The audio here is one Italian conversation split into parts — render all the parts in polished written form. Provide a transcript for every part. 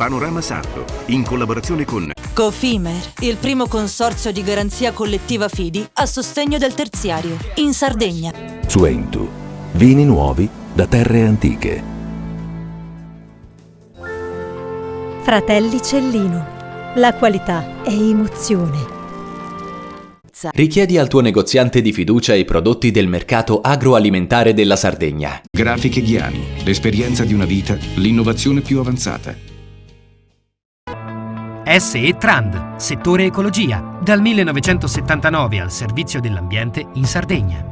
Panorama Sardo, in collaborazione con Cofimer, il primo consorzio di garanzia collettiva fidi a sostegno del terziario, in Sardegna. Suentu, vini nuovi da terre antiche. Fratelli Cellino, la qualità è emozione. Richiedi al tuo negoziante di fiducia i prodotti del mercato agroalimentare della Sardegna. Grafiche Ghiani, l'esperienza di una vita, l'innovazione più avanzata. SE Trand, settore ecologia, dal 1979 al servizio dell'ambiente in Sardegna.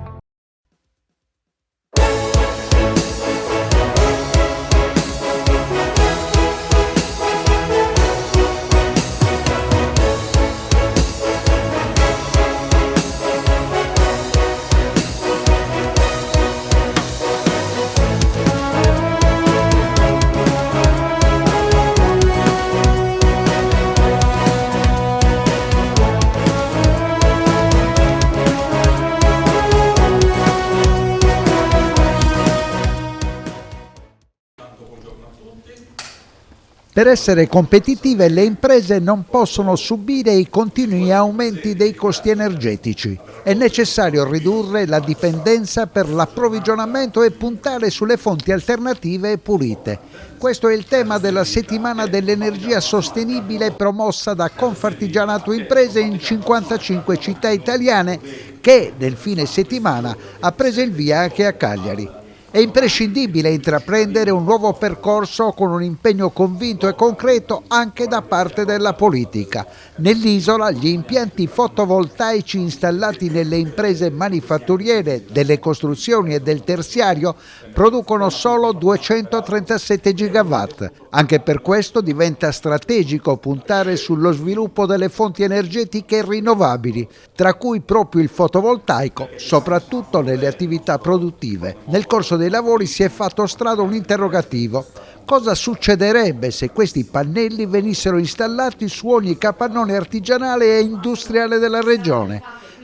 Per essere competitive le imprese non possono subire i continui aumenti dei costi energetici. È necessario ridurre la dipendenza per l'approvvigionamento e puntare sulle fonti alternative e pulite. Questo è il tema della settimana dell'energia sostenibile promossa da Confartigianato Imprese in 55 città italiane che nel fine settimana ha preso il via anche a Cagliari. È imprescindibile intraprendere un nuovo percorso con un impegno convinto e concreto anche da parte della politica. Nell'isola gli impianti fotovoltaici installati nelle imprese manifatturiere, delle costruzioni e del terziario producono solo 237 gigawatt. Anche per questo diventa strategico puntare sullo sviluppo delle fonti energetiche rinnovabili, tra cui proprio il fotovoltaico, soprattutto nelle attività produttive. Nel corso dei lavori si è fatto strada un interrogativo. Cosa succederebbe se questi pannelli venissero installati su ogni capannone artigianale e industriale della regione?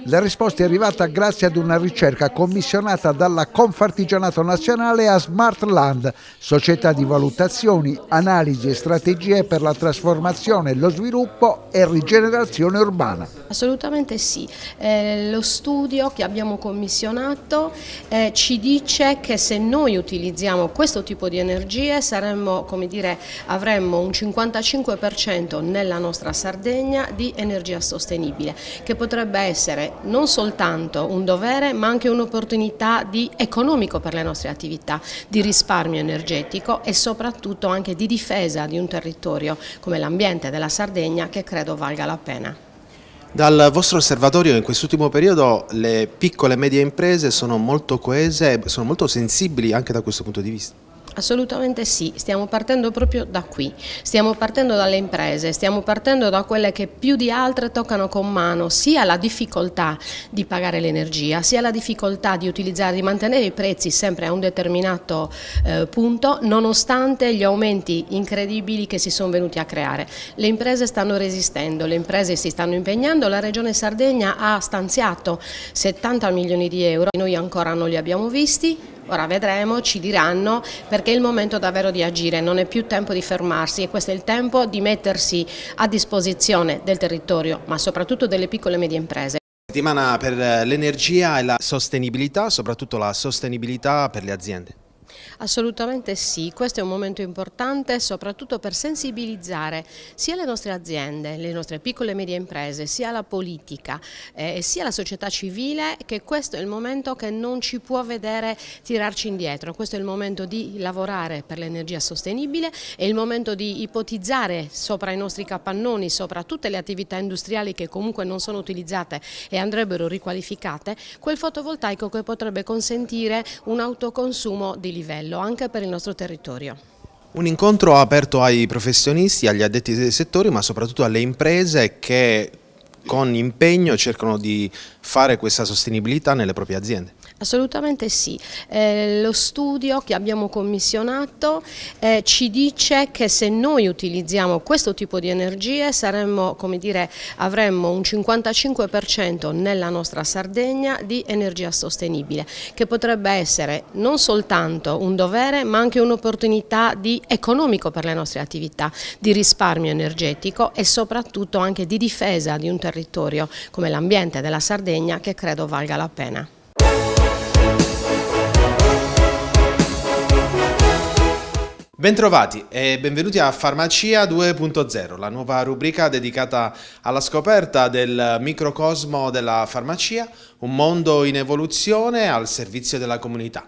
La risposta è arrivata grazie ad una ricerca commissionata dalla Confartigianato Nazionale a Smartland, società di valutazioni, analisi e strategie per la trasformazione, lo sviluppo e rigenerazione urbana. Assolutamente sì. Lo studio che abbiamo commissionato ci dice che se noi utilizziamo questo tipo di energie avremmo un 55% nella nostra Sardegna di energia sostenibile, che potrebbe essere non soltanto un dovere ma anche un'opportunità economico per le nostre attività, di risparmio energetico e soprattutto anche di difesa di un territorio come l'ambiente della Sardegna, che credo valga la pena. Dal vostro osservatorio in quest'ultimo periodo le piccole e medie imprese sono molto coese, sono molto sensibili anche da questo punto di vista? Assolutamente sì, stiamo partendo proprio da qui, stiamo partendo dalle imprese, stiamo partendo da quelle che più di altre toccano con mano sia la difficoltà di pagare l'energia, sia la difficoltà di mantenere i prezzi sempre a un determinato punto, nonostante gli aumenti incredibili che si sono venuti a creare. Le imprese stanno resistendo, le imprese si stanno impegnando, la Regione Sardegna ha stanziato 70 milioni di euro, noi ancora non li abbiamo visti. Ora vedremo, ci diranno, perché è il momento davvero di agire, non è più tempo di fermarsi e questo è il tempo di mettersi a disposizione del territorio, ma soprattutto delle piccole e medie imprese. Settimana per l'energia e la sostenibilità, soprattutto la sostenibilità per le aziende. Assolutamente sì, questo è un momento importante soprattutto per sensibilizzare sia le nostre aziende, le nostre piccole e medie imprese, sia la politica sia la società civile, che questo è il momento che non ci può vedere tirarci indietro, questo è il momento di lavorare per l'energia sostenibile, è il momento di ipotizzare sopra i nostri capannoni, sopra tutte le attività industriali che comunque non sono utilizzate e andrebbero riqualificate, quel fotovoltaico che potrebbe consentire un autoconsumo di livello anche per il nostro territorio. Un incontro aperto ai professionisti, agli addetti dei settori, ma soprattutto alle imprese che con impegno cercano di fare questa sostenibilità nelle proprie aziende. Assolutamente sì. Lo studio che abbiamo commissionato ci dice che se noi utilizziamo questo tipo di energie avremmo un 55% nella nostra Sardegna di energia sostenibile, che potrebbe essere non soltanto un dovere ma anche un'opportunità economico per le nostre attività, di risparmio energetico e soprattutto anche di difesa di un territorio come l'ambiente della Sardegna, che credo valga la pena. Bentrovati e benvenuti a Farmacia 2.0, la nuova rubrica dedicata alla scoperta del microcosmo della farmacia, un mondo in evoluzione al servizio della comunità.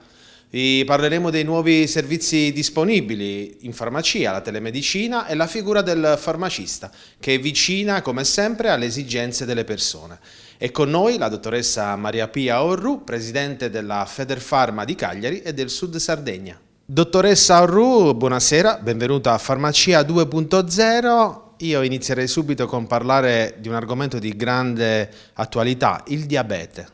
Vi parleremo dei nuovi servizi disponibili in farmacia, la telemedicina e la figura del farmacista, che è vicina come sempre alle esigenze delle persone. E con noi la dottoressa Maria Pia Orru, presidente della Federfarma di Cagliari e del Sud Sardegna. Dottoressa Orru, buonasera, benvenuta a Farmacia 2.0. Io inizierei subito con parlare di un argomento di grande attualità, il diabete.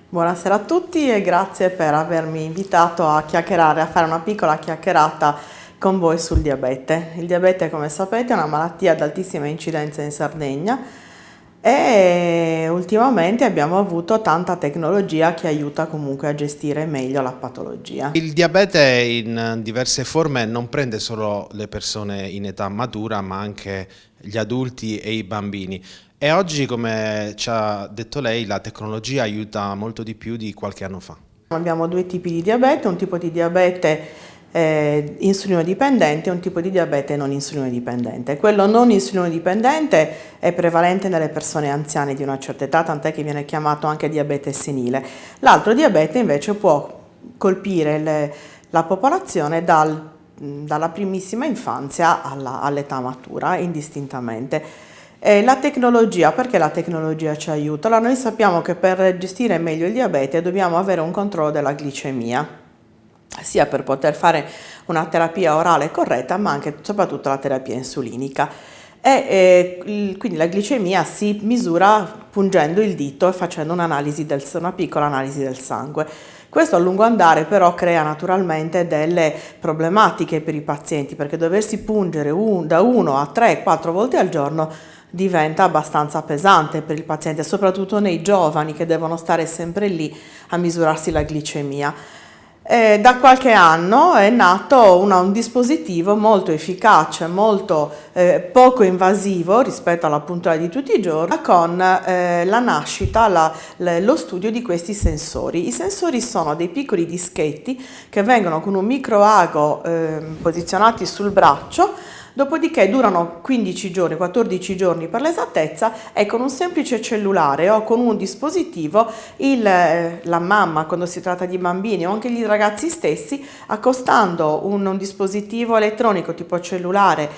Buonasera a tutti e grazie per avermi invitato a chiacchierare, a fare una piccola chiacchierata con voi sul diabete. Il diabete, come sapete, è una malattia ad altissima incidenza in Sardegna e ultimamente abbiamo avuto tanta tecnologia che aiuta comunque a gestire meglio la patologia. Il diabete in diverse forme non prende solo le persone in età matura, ma anche gli adulti e i bambini. E oggi, come ci ha detto lei, la tecnologia aiuta molto di più di qualche anno fa. Abbiamo due tipi di diabete, un tipo di diabete insulino dipendente e un tipo di diabete non insulino dipendente. Quello non insulino dipendente è prevalente nelle persone anziane di una certa età, tant'è che viene chiamato anche diabete senile. L'altro diabete invece può colpire la popolazione dalla primissima infanzia all'età matura, indistintamente. La tecnologia, perché la tecnologia ci aiuta? Allora, noi sappiamo che per gestire meglio il diabete dobbiamo avere un controllo della glicemia, sia per poter fare una terapia orale corretta, ma anche soprattutto la terapia insulinica. Quindi la glicemia si misura pungendo il dito e facendo una piccola analisi del sangue. Questo a lungo andare però crea naturalmente delle problematiche per i pazienti, perché doversi pungere da 1 a 3, 4 volte al giorno diventa abbastanza pesante per il paziente, soprattutto nei giovani che devono stare sempre lì a misurarsi la glicemia. Da qualche anno è nato un dispositivo molto efficace, molto poco invasivo rispetto alla puntura di tutti i giorni, con la nascita, lo studio di questi sensori. I sensori sono dei piccoli dischetti che vengono con un microago posizionati sul braccio. Dopodiché durano 15 giorni, 14 giorni per l'esattezza, e con un semplice cellulare o con un dispositivo la mamma, quando si tratta di bambini o anche gli ragazzi stessi, accostando un dispositivo elettronico tipo cellulare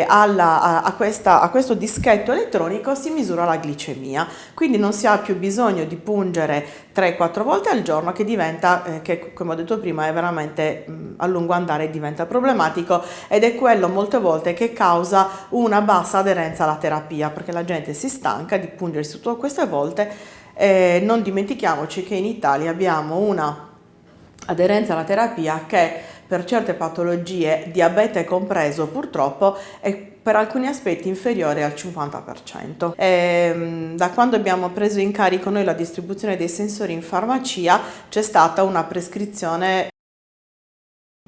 a questo dischetto elettronico, si misura la glicemia. Quindi non si ha più bisogno di pungere 3-4 volte al giorno, che diventa, che come ho detto prima, è veramente a lungo andare diventa problematico, ed è quello molte volte che causa una bassa aderenza alla terapia, perché la gente si stanca di pungersi tutte queste volte. Non dimentichiamoci che in Italia abbiamo una aderenza alla terapia che per certe patologie, diabete compreso, purtroppo è per alcuni aspetti inferiore al 50%. Da quando abbiamo preso in carico noi la distribuzione dei sensori in farmacia c'è stata una prescrizione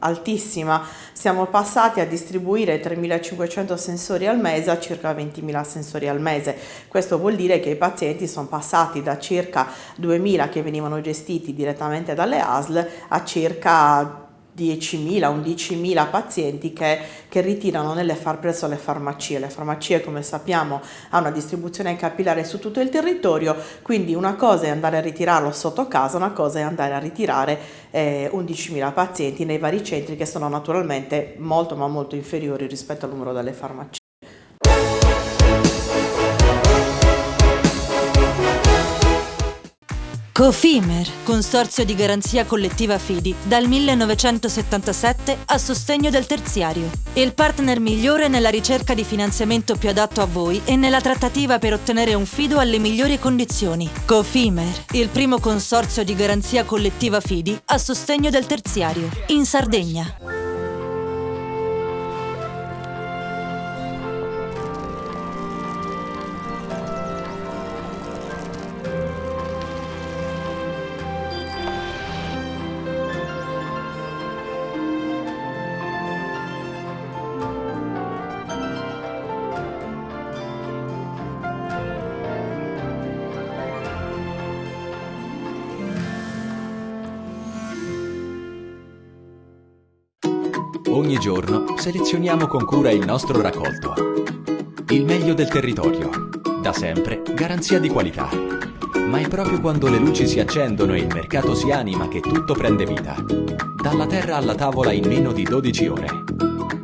altissima. Siamo passati a distribuire 3.500 sensori al mese a circa 20.000 sensori al mese. Questo vuol dire che i pazienti sono passati da circa 2.000 che venivano gestiti direttamente dalle ASL a circa 10.000, 11.000 pazienti che ritirano presso le farmacie. Le farmacie, come sappiamo, hanno una distribuzione capillare su tutto il territorio, quindi una cosa è andare a ritirarlo sotto casa, una cosa è andare a ritirare 11.000 pazienti nei vari centri, che sono naturalmente molto ma molto inferiori rispetto al numero delle farmacie. Cofimer, consorzio di garanzia collettiva Fidi, dal 1977 a sostegno del terziario. Il partner migliore nella ricerca di finanziamento più adatto a voi e nella trattativa per ottenere un fido alle migliori condizioni. Cofimer, il primo consorzio di garanzia collettiva Fidi a sostegno del terziario, in Sardegna. Ogni giorno selezioniamo con cura il nostro raccolto. Il meglio del territorio. Da sempre, garanzia di qualità. Ma è proprio quando le luci si accendono e il mercato si anima che tutto prende vita. Dalla terra alla tavola in meno di 12 ore.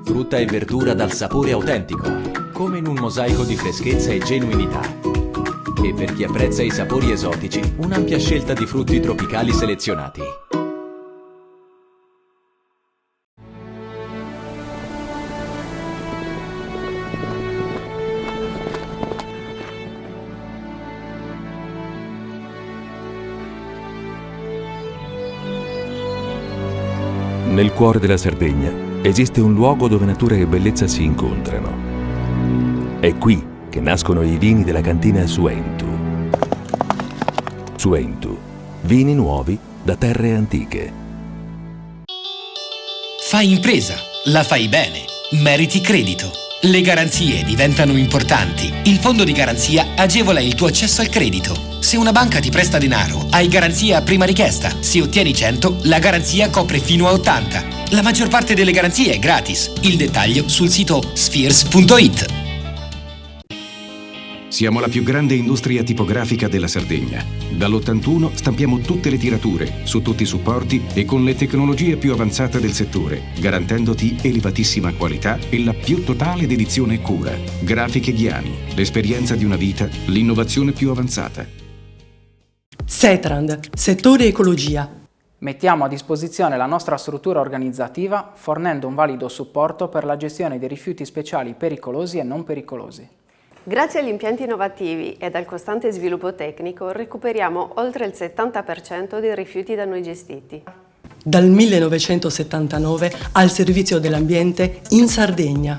Frutta e verdura dal sapore autentico, come in un mosaico di freschezza e genuinità. E per chi apprezza i sapori esotici, un'ampia scelta di frutti tropicali selezionati. Nel cuore della Sardegna esiste un luogo dove natura e bellezza si incontrano. È qui che nascono i vini della cantina Suentu. Suentu, vini nuovi da terre antiche. Fai impresa, la fai bene, meriti credito. Le garanzie diventano importanti. Il fondo di garanzia agevola il tuo accesso al credito. Se una banca ti presta denaro, hai garanzia a prima richiesta. Se ottieni 100, la garanzia copre fino a 80. La maggior parte delle garanzie è gratis. Il dettaglio sul sito spheres.it. Siamo la più grande industria tipografica della Sardegna. Dall'81 stampiamo tutte le tirature, su tutti i supporti e con le tecnologie più avanzate del settore, garantendoti elevatissima qualità e la più totale dedizione e cura. Grafiche Ghiani, l'esperienza di una vita, l'innovazione più avanzata. Setrand, settore ecologia. Mettiamo a disposizione la nostra struttura organizzativa fornendo un valido supporto per la gestione dei rifiuti speciali pericolosi e non pericolosi. Grazie agli impianti innovativi ed al costante sviluppo tecnico recuperiamo oltre il 70% dei rifiuti da noi gestiti. Dal 1979 al servizio dell'ambiente in Sardegna.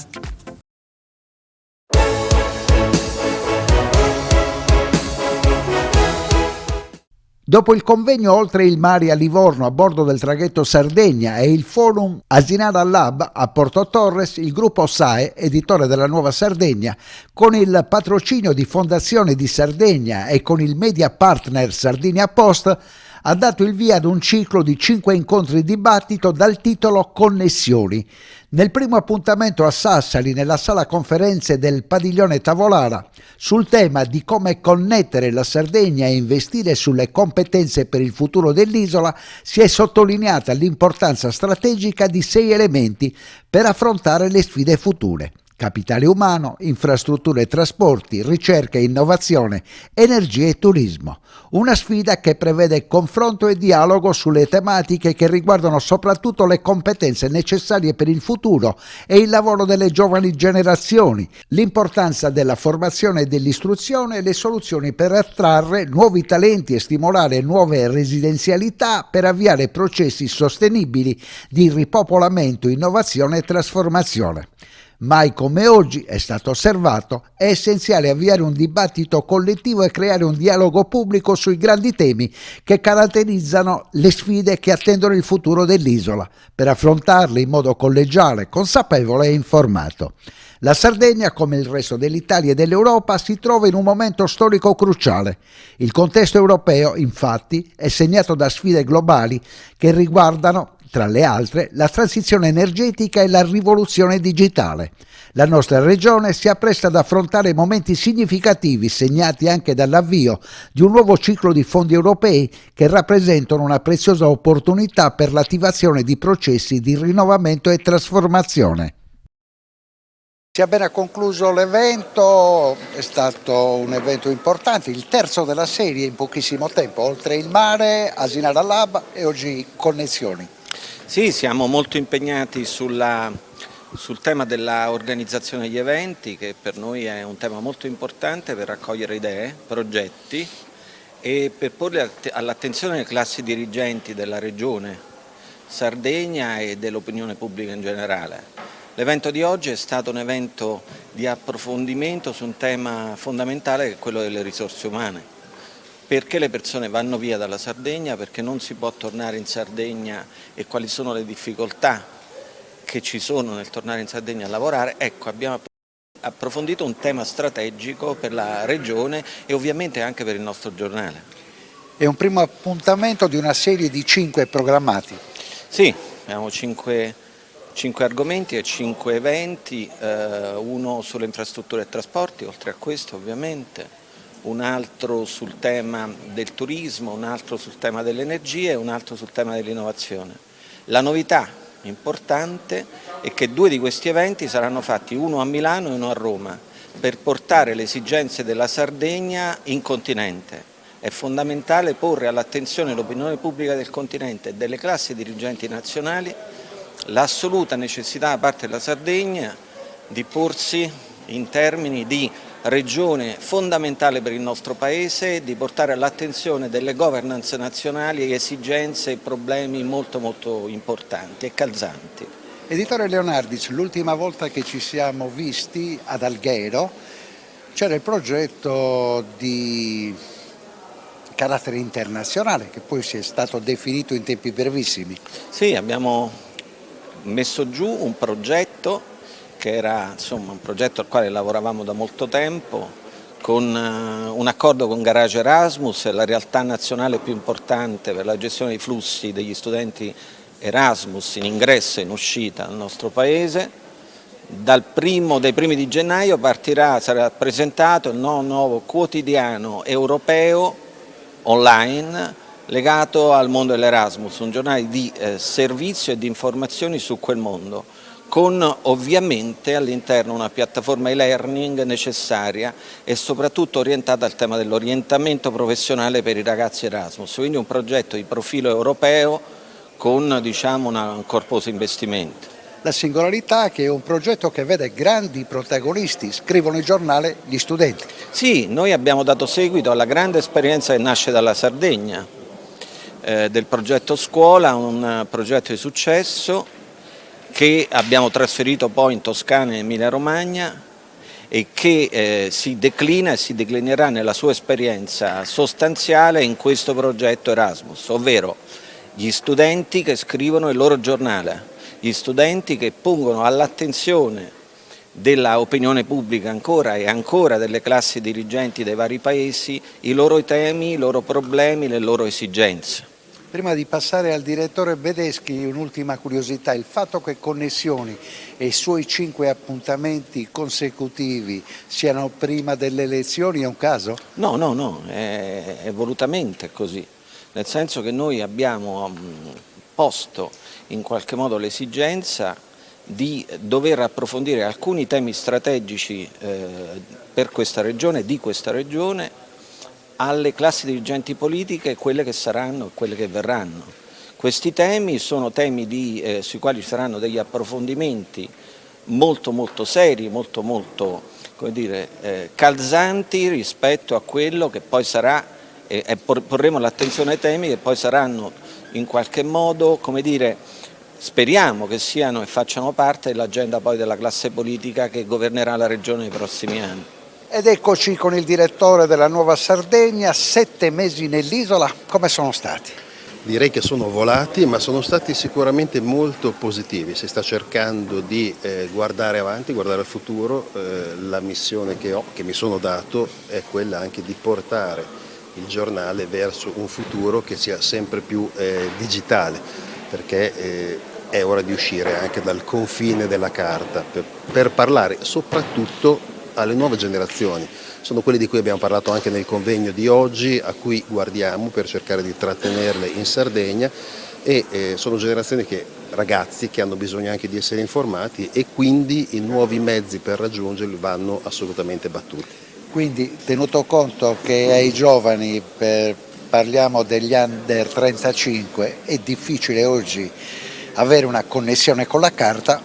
Dopo il convegno Oltre il mare a Livorno a bordo del traghetto Sardegna e il forum Asinara Lab a Porto Torres, il gruppo SAE, editore della Nuova Sardegna, con il patrocinio di Fondazione di Sardegna e con il media partner Sardinia Post, ha dato il via ad un ciclo di 5 incontri dibattito dal titolo Connessioni. Nel primo appuntamento a Sassari, nella sala conferenze del Padiglione Tavolara, sul tema di come connettere la Sardegna e investire sulle competenze per il futuro dell'isola, si è sottolineata l'importanza strategica di 6 elementi per affrontare le sfide future: capitale umano, infrastrutture e trasporti, ricerca e innovazione, energia e turismo. Una sfida che prevede confronto e dialogo sulle tematiche che riguardano soprattutto le competenze necessarie per il futuro e il lavoro delle giovani generazioni, l'importanza della formazione e dell'istruzione e le soluzioni per attrarre nuovi talenti e stimolare nuove residenzialità per avviare processi sostenibili di ripopolamento, innovazione e trasformazione. Mai come oggi, è stato osservato, è essenziale avviare un dibattito collettivo e creare un dialogo pubblico sui grandi temi che caratterizzano le sfide che attendono il futuro dell'isola, per affrontarle in modo collegiale, consapevole e informato. La Sardegna, come il resto dell'Italia e dell'Europa, si trova in un momento storico cruciale. Il contesto europeo, infatti, è segnato da sfide globali che riguardano, tra le altre, la transizione energetica e la rivoluzione digitale. La nostra regione si appresta ad affrontare momenti significativi segnati anche dall'avvio di un nuovo ciclo di fondi europei che rappresentano una preziosa opportunità per l'attivazione di processi di rinnovamento e trasformazione. Si è appena concluso l'evento, è stato un evento importante, il terzo della serie in pochissimo tempo, oltre il mare, Asinara Lab e oggi Connessioni. Sì, siamo molto impegnati sul tema dell'organizzazione degli eventi, che per noi è un tema molto importante per raccogliere idee, progetti e per porle all'attenzione delle classi dirigenti della Regione Sardegna e dell'opinione pubblica in generale. L'evento di oggi è stato un evento di approfondimento su un tema fondamentale che è quello delle risorse umane. Perché le persone vanno via dalla Sardegna, perché non si può tornare in Sardegna e quali sono le difficoltà che ci sono nel tornare in Sardegna a lavorare. Ecco, abbiamo approfondito un tema strategico per la Regione e ovviamente anche per il nostro giornale. È un primo appuntamento di una serie di 5 programmati. Sì, abbiamo 5 argomenti e 5 eventi, uno sulle infrastrutture e trasporti, oltre a questo ovviamente, un altro sul tema del turismo, un altro sul tema dell'energia e un altro sul tema dell'innovazione. La novità importante è che 2 di questi eventi saranno fatti, uno a Milano e uno a Roma, per portare le esigenze della Sardegna in continente. È fondamentale porre all'attenzione dell'opinione pubblica del continente e delle classi dirigenti nazionali l'assoluta necessità da parte della Sardegna di porsi in termini di regione fondamentale per il nostro Paese, di portare all'attenzione delle governance nazionali esigenze e problemi molto importanti e calzanti. Editore Leonardis, l'ultima volta che ci siamo visti ad Alghero c'era il progetto di carattere internazionale che poi si è stato definito in tempi brevissimi. Sì, abbiamo messo giù un progetto che era un progetto al quale lavoravamo da molto tempo, con un accordo con Garage Erasmus, la realtà nazionale più importante per la gestione dei flussi degli studenti Erasmus in ingresso e in uscita dal nostro Paese. Dai primi di gennaio sarà presentato il nuovo quotidiano europeo online legato al mondo dell'Erasmus, un giornale di servizio e di informazioni su quel mondo, con ovviamente all'interno una piattaforma e-learning necessaria e soprattutto orientata al tema dell'orientamento professionale per i ragazzi Erasmus, quindi un progetto di profilo europeo con un corposo investimento. La singolarità è che è un progetto che vede grandi protagonisti, scrivono il giornale gli studenti. Sì, noi abbiamo dato seguito alla grande esperienza che nasce dalla Sardegna, del progetto Scuola, un progetto di successo che abbiamo trasferito poi in Toscana e Emilia Romagna e che si declina e si declinerà nella sua esperienza sostanziale in questo progetto Erasmus, ovvero gli studenti che scrivono il loro giornale, gli studenti che pongono all'attenzione dell'opinione pubblica e ancora delle classi dirigenti dei vari paesi i loro temi, i loro problemi, le loro esigenze. Prima di passare al direttore Bedeschi, un'ultima curiosità, il fatto che Connessioni e i suoi 5 appuntamenti consecutivi siano prima delle elezioni è un caso? No, è volutamente così, nel senso che noi abbiamo posto in qualche modo l'esigenza di dover approfondire alcuni temi strategici per questa regione, di questa regione, alle classi dirigenti politiche, quelle che saranno e quelle che verranno. Questi temi sono temi sui quali ci saranno degli approfondimenti molto seri, molto calzanti rispetto a quello che poi sarà, porremo l'attenzione ai temi che poi saranno in qualche modo, speriamo che siano e facciano parte dell'agenda poi della classe politica che governerà la regione nei prossimi anni. Ed eccoci con il direttore della Nuova Sardegna, 7 mesi nell'isola, come sono stati? Direi che sono volati, ma sono stati sicuramente molto positivi. Si sta cercando di guardare avanti, guardare al futuro. La missione che mi sono dato è quella anche di portare il giornale verso un futuro che sia sempre più digitale, perché è ora di uscire anche dal confine della carta per parlare soprattutto alle nuove generazioni. Sono quelli di cui abbiamo parlato anche nel convegno di oggi, a cui guardiamo per cercare di trattenerle in Sardegna, e sono generazioni ragazzi che hanno bisogno anche di essere informati e quindi i nuovi mezzi per raggiungerli vanno assolutamente battuti. Quindi, tenuto conto che ai giovani, parliamo degli under 35, è difficile oggi avere una connessione con la carta,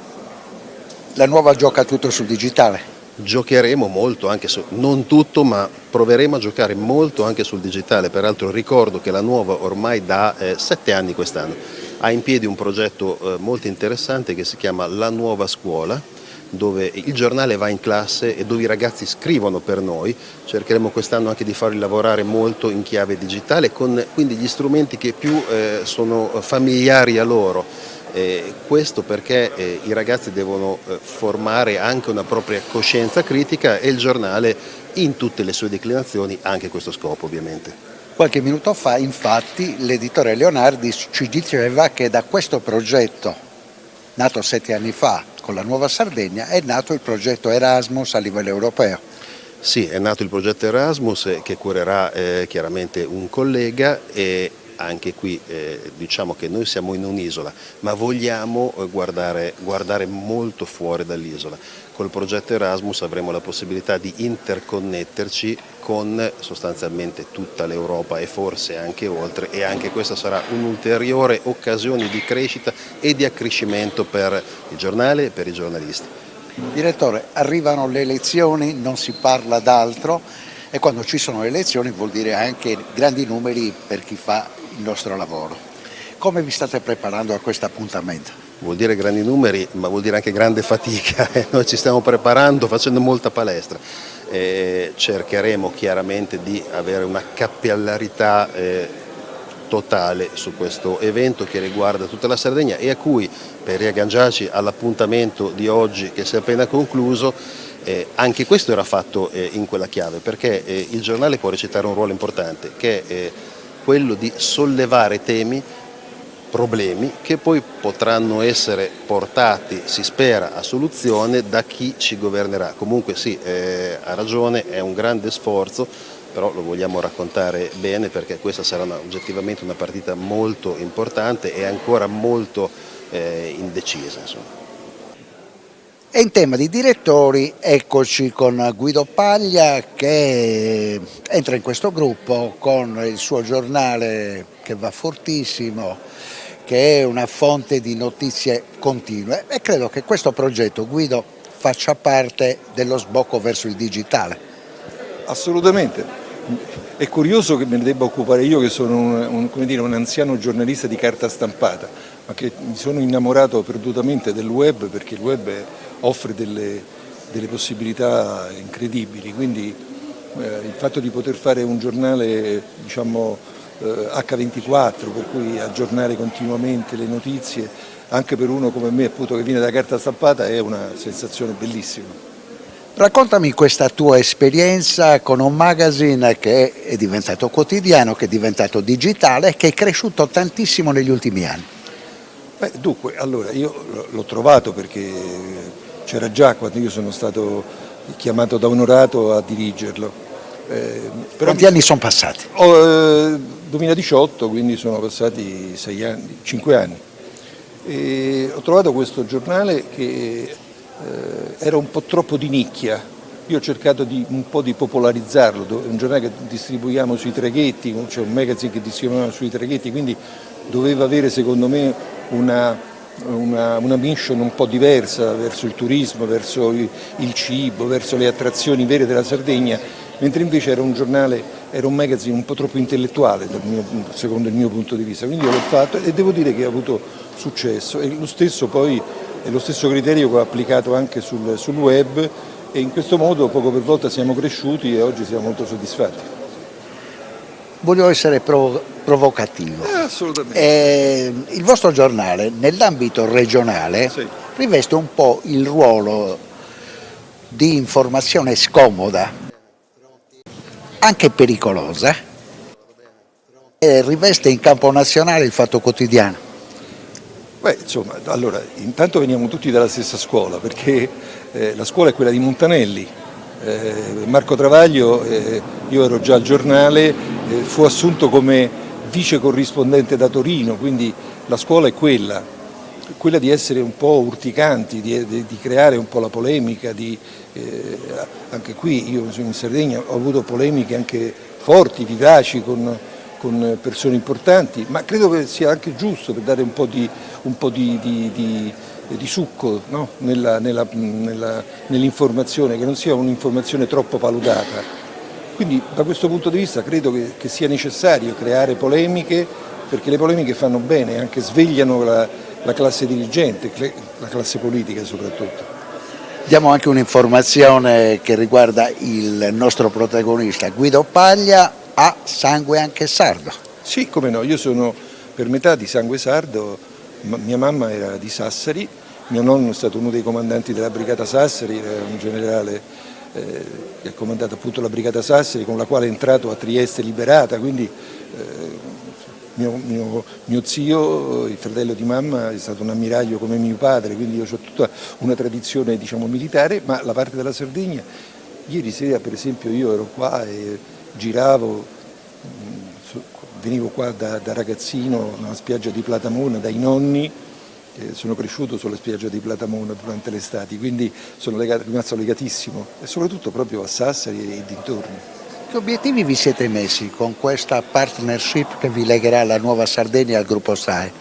la nuova gioca tutto sul digitale. Giocheremo molto, anche non tutto, ma proveremo a giocare molto anche sul digitale. Peraltro ricordo che la nuova ormai da 7 anni quest'anno ha in piedi un progetto molto interessante che si chiama La Nuova Scuola, dove il giornale va in classe e dove i ragazzi scrivono per noi. Cercheremo quest'anno anche di farli lavorare molto in chiave digitale, con quindi gli strumenti che più sono familiari a loro. Questo perché i ragazzi devono formare anche una propria coscienza critica e il giornale in tutte le sue declinazioni ha anche questo scopo, ovviamente. Qualche minuto fa, infatti, l'editore Leonardi ci diceva che da questo progetto, nato 7 anni fa con la Nuova Sardegna, è nato il progetto Erasmus a livello europeo. Sì, è nato il progetto Erasmus che curerà chiaramente un collega e anche qui diciamo che noi siamo in un'isola, ma vogliamo guardare molto fuori dall'isola. Col progetto Erasmus avremo la possibilità di interconnetterci con sostanzialmente tutta l'Europa e forse anche oltre, e anche questa sarà un'ulteriore occasione di crescita e di accrescimento per il giornale e per i giornalisti. Direttore, arrivano le elezioni, non si parla d'altro e quando ci sono le elezioni vuol dire anche grandi numeri per chi fa il nostro lavoro. Come vi state preparando a questo appuntamento? Vuol dire grandi numeri, ma vuol dire anche grande fatica. Noi ci stiamo preparando facendo molta palestra. Cercheremo chiaramente di avere una capillarità totale su questo evento che riguarda tutta la Sardegna e a cui, per riagganciarci all'appuntamento di oggi che si è appena concluso, anche questo era fatto in quella chiave, perché il giornale può recitare un ruolo importante, che è quello di sollevare temi, problemi che poi potranno essere portati, si spera, a soluzione da chi ci governerà. Comunque sì, ha ragione, è un grande sforzo, però lo vogliamo raccontare bene perché questa sarà oggettivamente una partita molto importante e ancora molto indecisa, insomma. E in tema di direttori, eccoci con Guido Paglia che entra in questo gruppo con il suo giornale che va fortissimo, che è una fonte di notizie continue e credo che questo progetto, Guido, faccia parte dello sbocco verso il digitale. Assolutamente. È curioso che me ne debba occupare io che sono un anziano giornalista di carta stampata, ma che mi sono innamorato perdutamente del web perché il web offre delle possibilità incredibili, quindi il fatto di poter fare un giornale diciamo H24, per cui aggiornare continuamente le notizie, anche per uno come me appunto che viene da carta stampata, è una sensazione bellissima. Raccontami questa tua esperienza con un magazine che è diventato quotidiano, che è diventato digitale e che è cresciuto tantissimo negli ultimi anni. Dunque, allora io l'ho trovato perché c'era già quando io sono stato chiamato da Onorato a dirigerlo. Quanti anni sono passati? 2018, quindi sono passati 5 anni. E ho trovato questo giornale che era un po' troppo di nicchia. Io ho cercato un po' di popolarizzarlo, è un giornale che distribuiamo sui traghetti, c'è un magazine che distribuiamo sui traghetti, quindi doveva avere secondo me una mission un po' diversa verso il turismo, verso il cibo, verso le attrazioni vere della Sardegna, mentre invece era un magazine un po' troppo intellettuale secondo il mio punto di vista, quindi io l'ho fatto e devo dire che ha avuto successo e lo stesso poi è lo stesso criterio che ho applicato anche sul web e in questo modo poco per volta siamo cresciuti e oggi siamo molto soddisfatti. Voglio essere provocativo. Assolutamente. Il vostro giornale nell'ambito regionale riveste un po' il ruolo di informazione scomoda, anche pericolosa, e riveste in campo nazionale il Fatto Quotidiano. Insomma, allora, intanto veniamo tutti dalla stessa scuola, perché la scuola è quella di Montanelli. Marco Travaglio, io ero già al giornale, fu assunto come vice corrispondente da Torino, quindi la scuola è quella di essere un po' urticanti, di creare un po' la polemica, anche qui io in Sardegna ho avuto polemiche anche forti, vivaci con persone importanti, ma credo che sia anche giusto per dare un po' di succo, no? nell'informazione, che non sia un'informazione troppo paludata. Quindi da questo punto di vista credo che sia necessario creare polemiche, perché le polemiche fanno bene, anche svegliano la classe dirigente, la classe politica soprattutto. Diamo anche un'informazione che riguarda il nostro protagonista. Guido Paglia ha sangue anche sardo. Sì, come no, io sono per metà di sangue sardo, mia mamma era di Sassari, mio nonno è stato uno dei comandanti della Brigata Sassari, era un generale che ha comandato appunto la Brigata Sassari, con la quale è entrato a Trieste liberata, quindi mio zio, il fratello di mamma, è stato un ammiraglio come mio padre, quindi io ho tutta una tradizione, diciamo, militare, ma la parte della Sardegna, ieri sera per esempio io ero qua e giravo, venivo qua da ragazzino nella spiaggia di Platamona dai nonni, sono cresciuto sulla spiaggia di Platamona durante l'estate, quindi sono rimasto legatissimo e soprattutto proprio a Sassari e dintorni. Che obiettivi vi siete messi con questa partnership che vi legherà alla Nuova Sardegna e al gruppo SAE?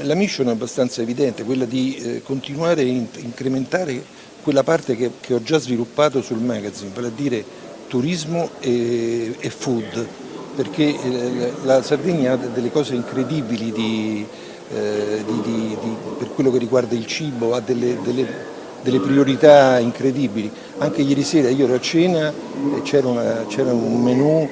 La mission è abbastanza evidente, quella di continuare a incrementare quella parte che ho già sviluppato sul magazine, vale a dire turismo e food, perché la Sardegna ha delle cose incredibili per quello che riguarda il cibo, ha delle priorità incredibili. Anche ieri sera io ero a cena e c'era un menù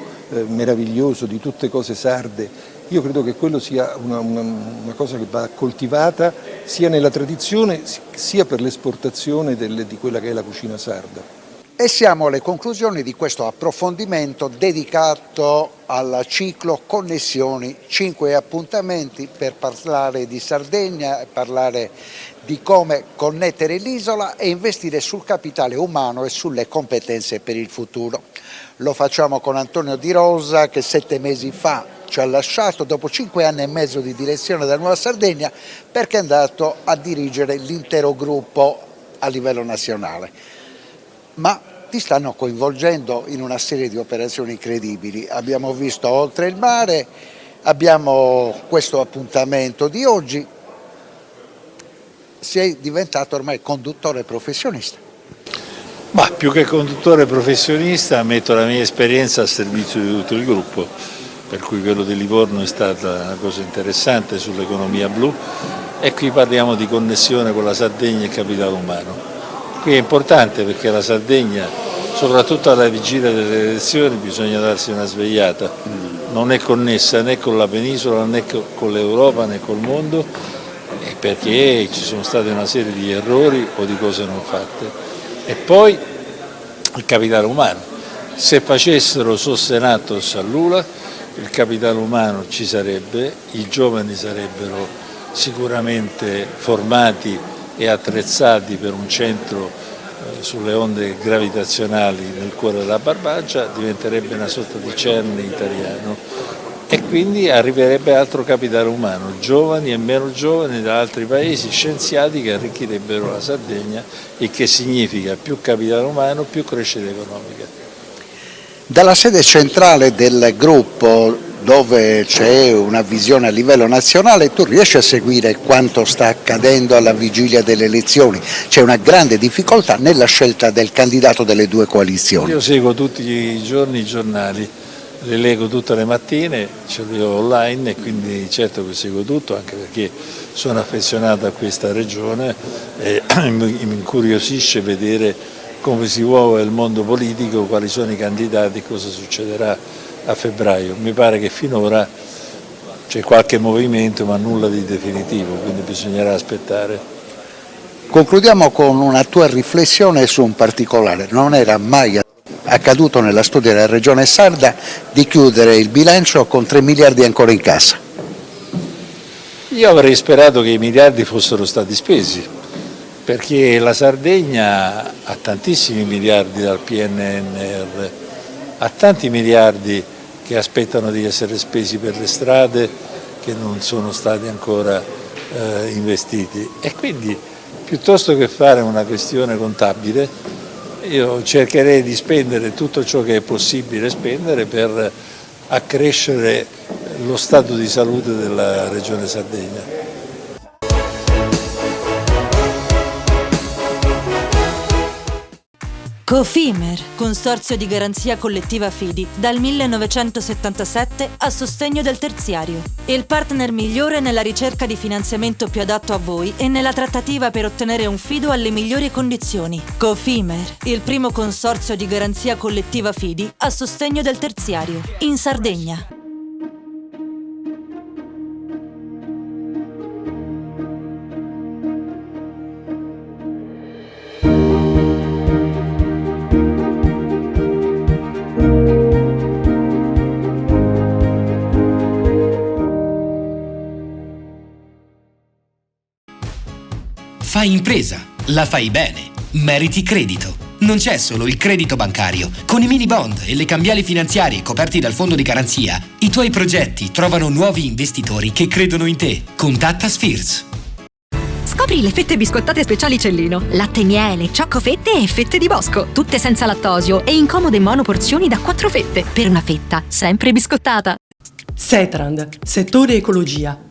meraviglioso di tutte cose sarde. Io credo che quello sia una cosa che va coltivata sia nella tradizione sia per l'esportazione di quella che è la cucina sarda. E siamo alle conclusioni di questo approfondimento dedicato al ciclo Connessioni, 5 appuntamenti per parlare di Sardegna, parlare di come connettere l'isola e investire sul capitale umano e sulle competenze per il futuro. Lo facciamo con Antonio Di Rosa, che 7 mesi fa ci ha lasciato dopo 5 anni e mezzo di direzione della Nuova Sardegna, perché è andato a dirigere l'intero gruppo a livello nazionale. Ma ti stanno coinvolgendo in una serie di operazioni incredibili. Abbiamo visto Oltre il mare, abbiamo questo appuntamento di oggi. Sei diventato ormai conduttore professionista. Ma più che conduttore professionista metto la mia esperienza a servizio di tutto il gruppo, per cui quello di Livorno è stata una cosa interessante sull'economia blu e qui parliamo di connessione con la Sardegna e il capitale umano. Qui è importante perché la Sardegna, soprattutto alla vigilia delle elezioni, bisogna darsi una svegliata, non è connessa né con la penisola né con l'Europa né col mondo, perché ci sono state una serie di errori o di cose non fatte. E poi il capitale umano, se facessero Sossenato Sallula, il capitale umano ci sarebbe, i giovani sarebbero sicuramente formati e attrezzati per un centro sulle onde gravitazionali nel cuore della Barbagia, diventerebbe una sorta di CERN italiano e quindi arriverebbe altro capitale umano, giovani e meno giovani da altri paesi, scienziati che arricchirebbero la Sardegna, il che significa più capitale umano, più crescita economica. Dalla sede centrale del gruppo, dove c'è una visione a livello nazionale, tu riesci a seguire quanto sta accadendo alla vigilia delle elezioni? C'è una grande difficoltà nella scelta del candidato delle due coalizioni. Io seguo tutti i giorni i giornali, le leggo tutte le mattine, ce li ho online e quindi certo che seguo tutto, anche perché sono affezionato a questa regione e mi incuriosisce vedere come si muove il mondo politico, quali sono i candidati, cosa succederà a febbraio. Mi pare che finora c'è qualche movimento ma nulla di definitivo, quindi bisognerà aspettare. Concludiamo con una tua riflessione su un particolare. Non era mai accaduto nella storia della regione sarda di chiudere il bilancio con 3 miliardi ancora in cassa. Io avrei sperato che i miliardi fossero stati spesi, perché la Sardegna ha tantissimi miliardi dal PNRR, ha tanti miliardi che aspettano di essere spesi per le strade, che non sono stati ancora investiti. E quindi, piuttosto che fare una questione contabile, io cercherei di spendere tutto ciò che è possibile spendere per accrescere lo stato di salute della Regione Sardegna. Cofimer, consorzio di garanzia collettiva Fidi, dal 1977 a sostegno del terziario. Il partner migliore nella ricerca di finanziamento più adatto a voi e nella trattativa per ottenere un fido alle migliori condizioni. Cofimer, il primo consorzio di garanzia collettiva Fidi a sostegno del terziario, in Sardegna. Fai impresa, la fai bene, meriti credito. Non c'è solo il credito bancario. Con i mini bond e le cambiali finanziarie coperti dal fondo di garanzia, i tuoi progetti trovano nuovi investitori che credono in te. Contatta Spheres. Scopri le fette biscottate speciali Cellino. Latte, miele, ciocco-fette e fette di bosco. Tutte senza lattosio e in comode monoporzioni da 4 fette. Per una fetta sempre biscottata. Setrand, settore ecologia.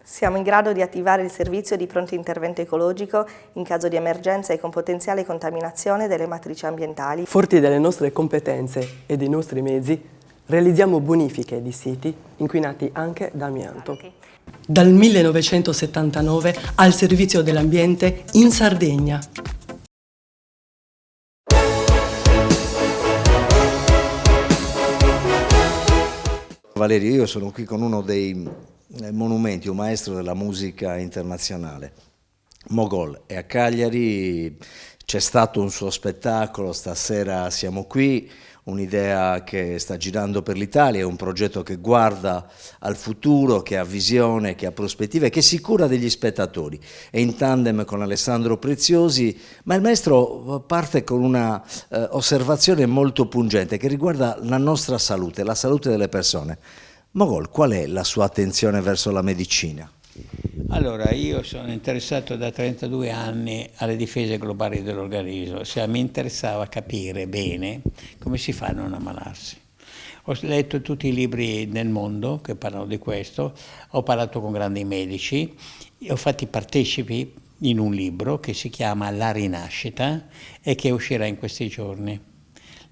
Siamo in grado di attivare il servizio di pronto intervento ecologico in caso di emergenza e con potenziale contaminazione delle matrici ambientali. Forti delle nostre competenze e dei nostri mezzi, realizziamo bonifiche di siti inquinati anche da amianto. Dal 1979 al servizio dell'ambiente in Sardegna. Valerio, io sono qui con uno dei monumenti, un maestro della musica internazionale. Mogol è a Cagliari, c'è stato un suo spettacolo, stasera siamo qui, un'idea che sta girando per l'Italia, è un progetto che guarda al futuro, che ha visione, che ha prospettive, che si cura degli spettatori. È in tandem con Alessandro Preziosi, ma il maestro parte con una osservazione molto pungente che riguarda la nostra salute, la salute delle persone. Mogol, qual è la sua attenzione verso la medicina? Allora, io sono interessato da 32 anni alle difese globali dell'organismo, cioè mi interessava capire bene come si fa a non ammalarsi. Ho letto tutti i libri nel mondo che parlano di questo, ho parlato con grandi medici, ho fatti partecipi in un libro che si chiama La Rinascita e che uscirà in questi giorni.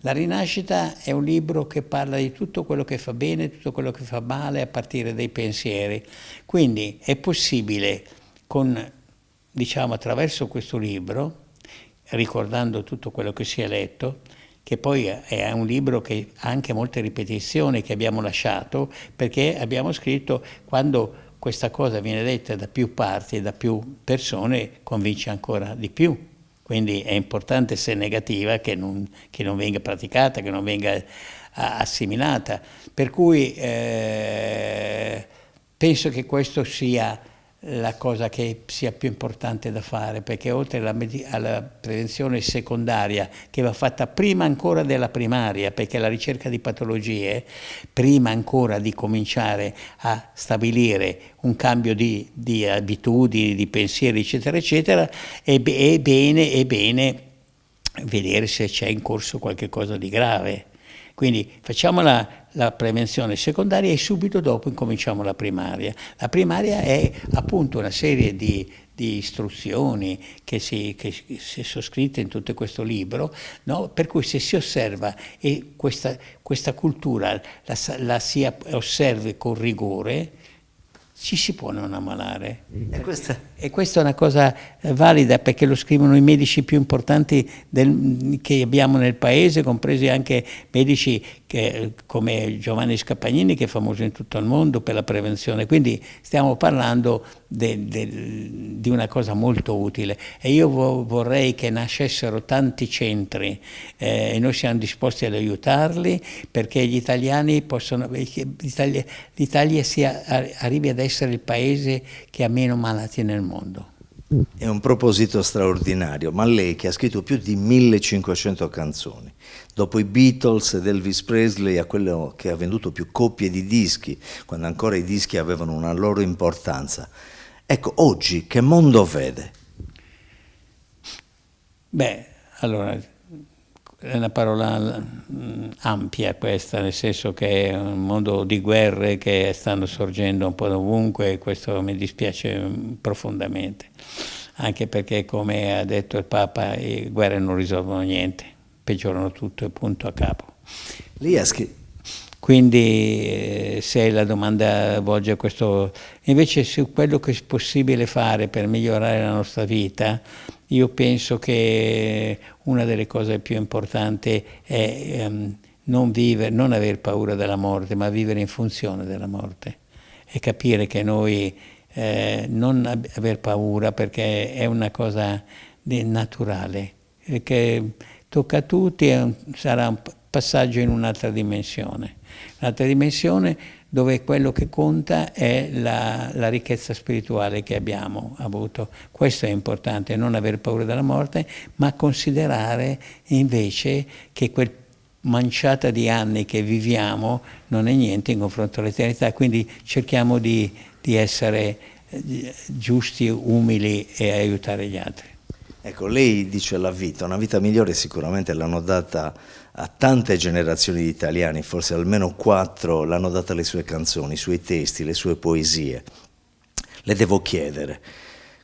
La Rinascita è un libro che parla di tutto quello che fa bene, tutto quello che fa male a partire dai pensieri. Quindi è possibile, attraverso questo libro, ricordando tutto quello che si è letto, che poi è un libro che ha anche molte ripetizioni che abbiamo lasciato, perché abbiamo scritto quando questa cosa viene detta da più parti e da più persone, convince ancora di più. Quindi è importante se è negativa che non venga praticata, che non venga assimilata. Per cui penso che questo sia la cosa che sia più importante da fare, perché oltre alla prevenzione secondaria, che va fatta prima ancora della primaria, perché la ricerca di patologie, prima ancora di cominciare a stabilire un cambio di abitudini, di pensieri, eccetera, eccetera, è bene vedere se c'è in corso qualche cosa di grave. Quindi facciamo la prevenzione secondaria e subito dopo incominciamo la primaria. La primaria è appunto una serie di istruzioni che sono scritte in tutto questo libro, no? Per cui se si osserva e questa cultura la si osservi con rigore, ci si può non ammalare. E questa è una cosa valida, perché lo scrivono i medici più importanti che abbiamo nel paese, compresi anche medici come Giovanni Scapagnini, che è famoso in tutto il mondo per la prevenzione. Quindi stiamo parlando di una cosa molto utile, e io vorrei che nascessero tanti centri e noi siamo disposti ad aiutarli, perché gli italiani l'Italia arrivi ad essere il paese che ha meno malati nel mondo. È un proposito straordinario, ma lei che ha scritto più di 1500 canzoni, dopo i Beatles ed Elvis Presley, a quello che ha venduto più copie di dischi, quando ancora i dischi avevano una loro importanza. Ecco, oggi che mondo vede? Beh, allora, è una parola ampia questa, nel senso che è un mondo di guerre che stanno sorgendo un po' ovunque, e questo mi dispiace profondamente, anche perché, come ha detto il Papa, le guerre non risolvono niente, peggiorano tutto e punto a capo. Quindi se la domanda volge a questo, invece su quello che è possibile fare per migliorare la nostra vita, io penso che una delle cose più importanti è non aver paura della morte, ma vivere in funzione della morte e capire che noi non aver paura, perché è una cosa naturale, che tocca a tutti, sarà un passaggio in un'altra dimensione dove quello che conta è la ricchezza spirituale che abbiamo avuto. Questo è importante, non aver paura della morte, ma considerare invece che quel manciata di anni che viviamo non è niente in confronto all'eternità, quindi cerchiamo di essere giusti, umili e aiutare gli altri. Ecco, lei dice la vita, una vita migliore sicuramente l'hanno data a tante generazioni di italiani, forse almeno 4 l'hanno data le sue canzoni, i suoi testi, le sue poesie. Le devo chiedere,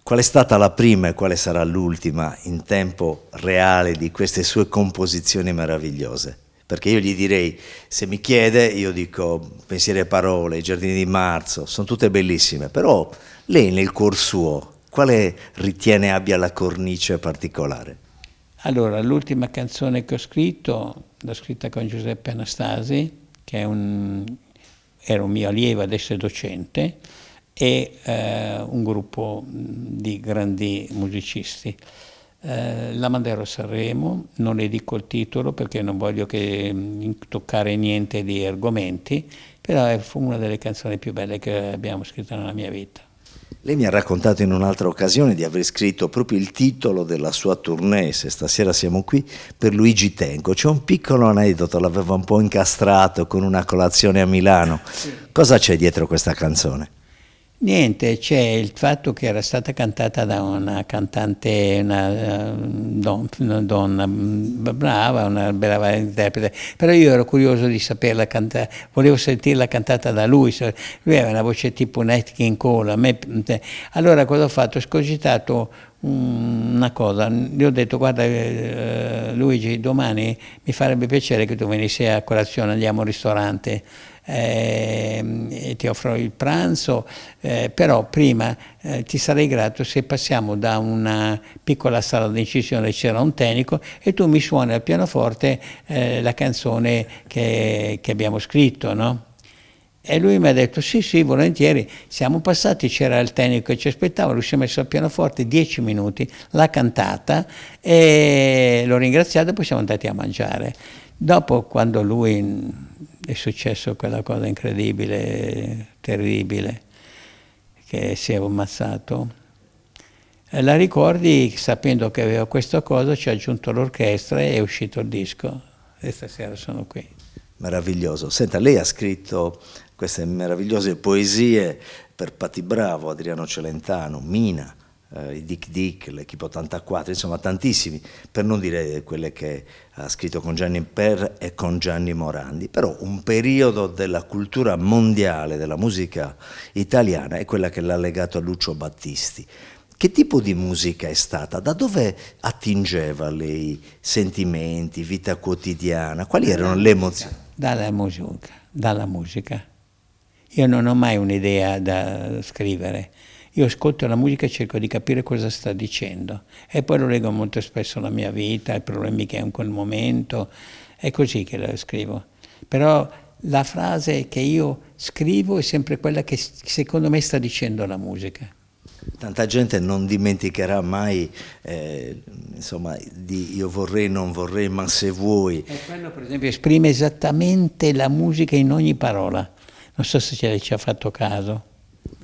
qual è stata la prima e quale sarà l'ultima in tempo reale di queste sue composizioni meravigliose? Perché io gli direi, se mi chiede, io dico Pensieri e parole, I giardini di marzo, sono tutte bellissime, però lei nel cuor suo, quale ritiene abbia la cornice particolare? Allora, l'ultima canzone che ho scritto, l'ho scritta con Giuseppe Anastasi, che era un mio allievo, adesso è docente, e un gruppo di grandi musicisti. La manderò a Sanremo, non le dico il titolo perché non voglio toccare niente di argomenti, però è una delle canzoni più belle che abbiamo scritto nella mia vita. Lei mi ha raccontato in un'altra occasione di aver scritto proprio il titolo della sua tournée, Se stasera siamo qui, per Luigi Tenco. C'è un piccolo aneddoto, l'aveva un po' incastrato con una colazione a Milano. Cosa c'è dietro questa canzone? Niente, c'è il fatto che era stata cantata da una cantante, una donna brava, una brava interprete, però io ero curioso di saperla cantare, volevo sentirla cantata da lui, lui aveva una voce tipo Nat King Cole, allora cosa ho fatto? Ho scogitato una cosa, gli ho detto guarda Luigi, domani mi farebbe piacere che tu venissi a colazione, andiamo al ristorante, ti offro il pranzo, però prima ti sarei grato se passiamo da una piccola sala di incisione, c'era un tecnico, e tu mi suoni al pianoforte la canzone che abbiamo scritto, no? E lui mi ha detto sì, volentieri. Siamo passati, c'era il tecnico che ci aspettava, lui si è messo al pianoforte 10 minuti, l'ha cantata e l'ho ringraziato e poi siamo andati a mangiare. Dopo, quando lui è successo quella cosa incredibile, terribile, che si è ammazzato, la ricordi sapendo che aveva questa cosa, ci ha aggiunto l'orchestra e è uscito il disco e stasera sono qui. Meraviglioso. Senta, lei ha scritto queste meravigliose poesie per Patti Bravo, Adriano Celentano, Mina, i Dick Dick, l'Equipe 84, insomma tantissimi, per non dire quelle che ha scritto con Gianni Per e con Gianni Morandi. Però un periodo della cultura mondiale, della musica italiana, è quella che l'ha legato a Lucio Battisti. Che tipo di musica è stata? Da dove attingeva lei sentimenti, vita quotidiana? Quali erano le emozioni? Dalla musica. Io non ho mai un'idea da scrivere. Io ascolto la musica e cerco di capire cosa sta dicendo e poi lo leggo molto spesso alla mia vita, ai problemi che ho in quel momento, è così che la scrivo. Però la frase che io scrivo è sempre quella che secondo me sta dicendo la musica. Tanta gente non dimenticherà mai, insomma, di io vorrei, non vorrei, ma se vuoi. E quello per esempio esprime esattamente la musica in ogni parola. Non so se ci ha fatto caso.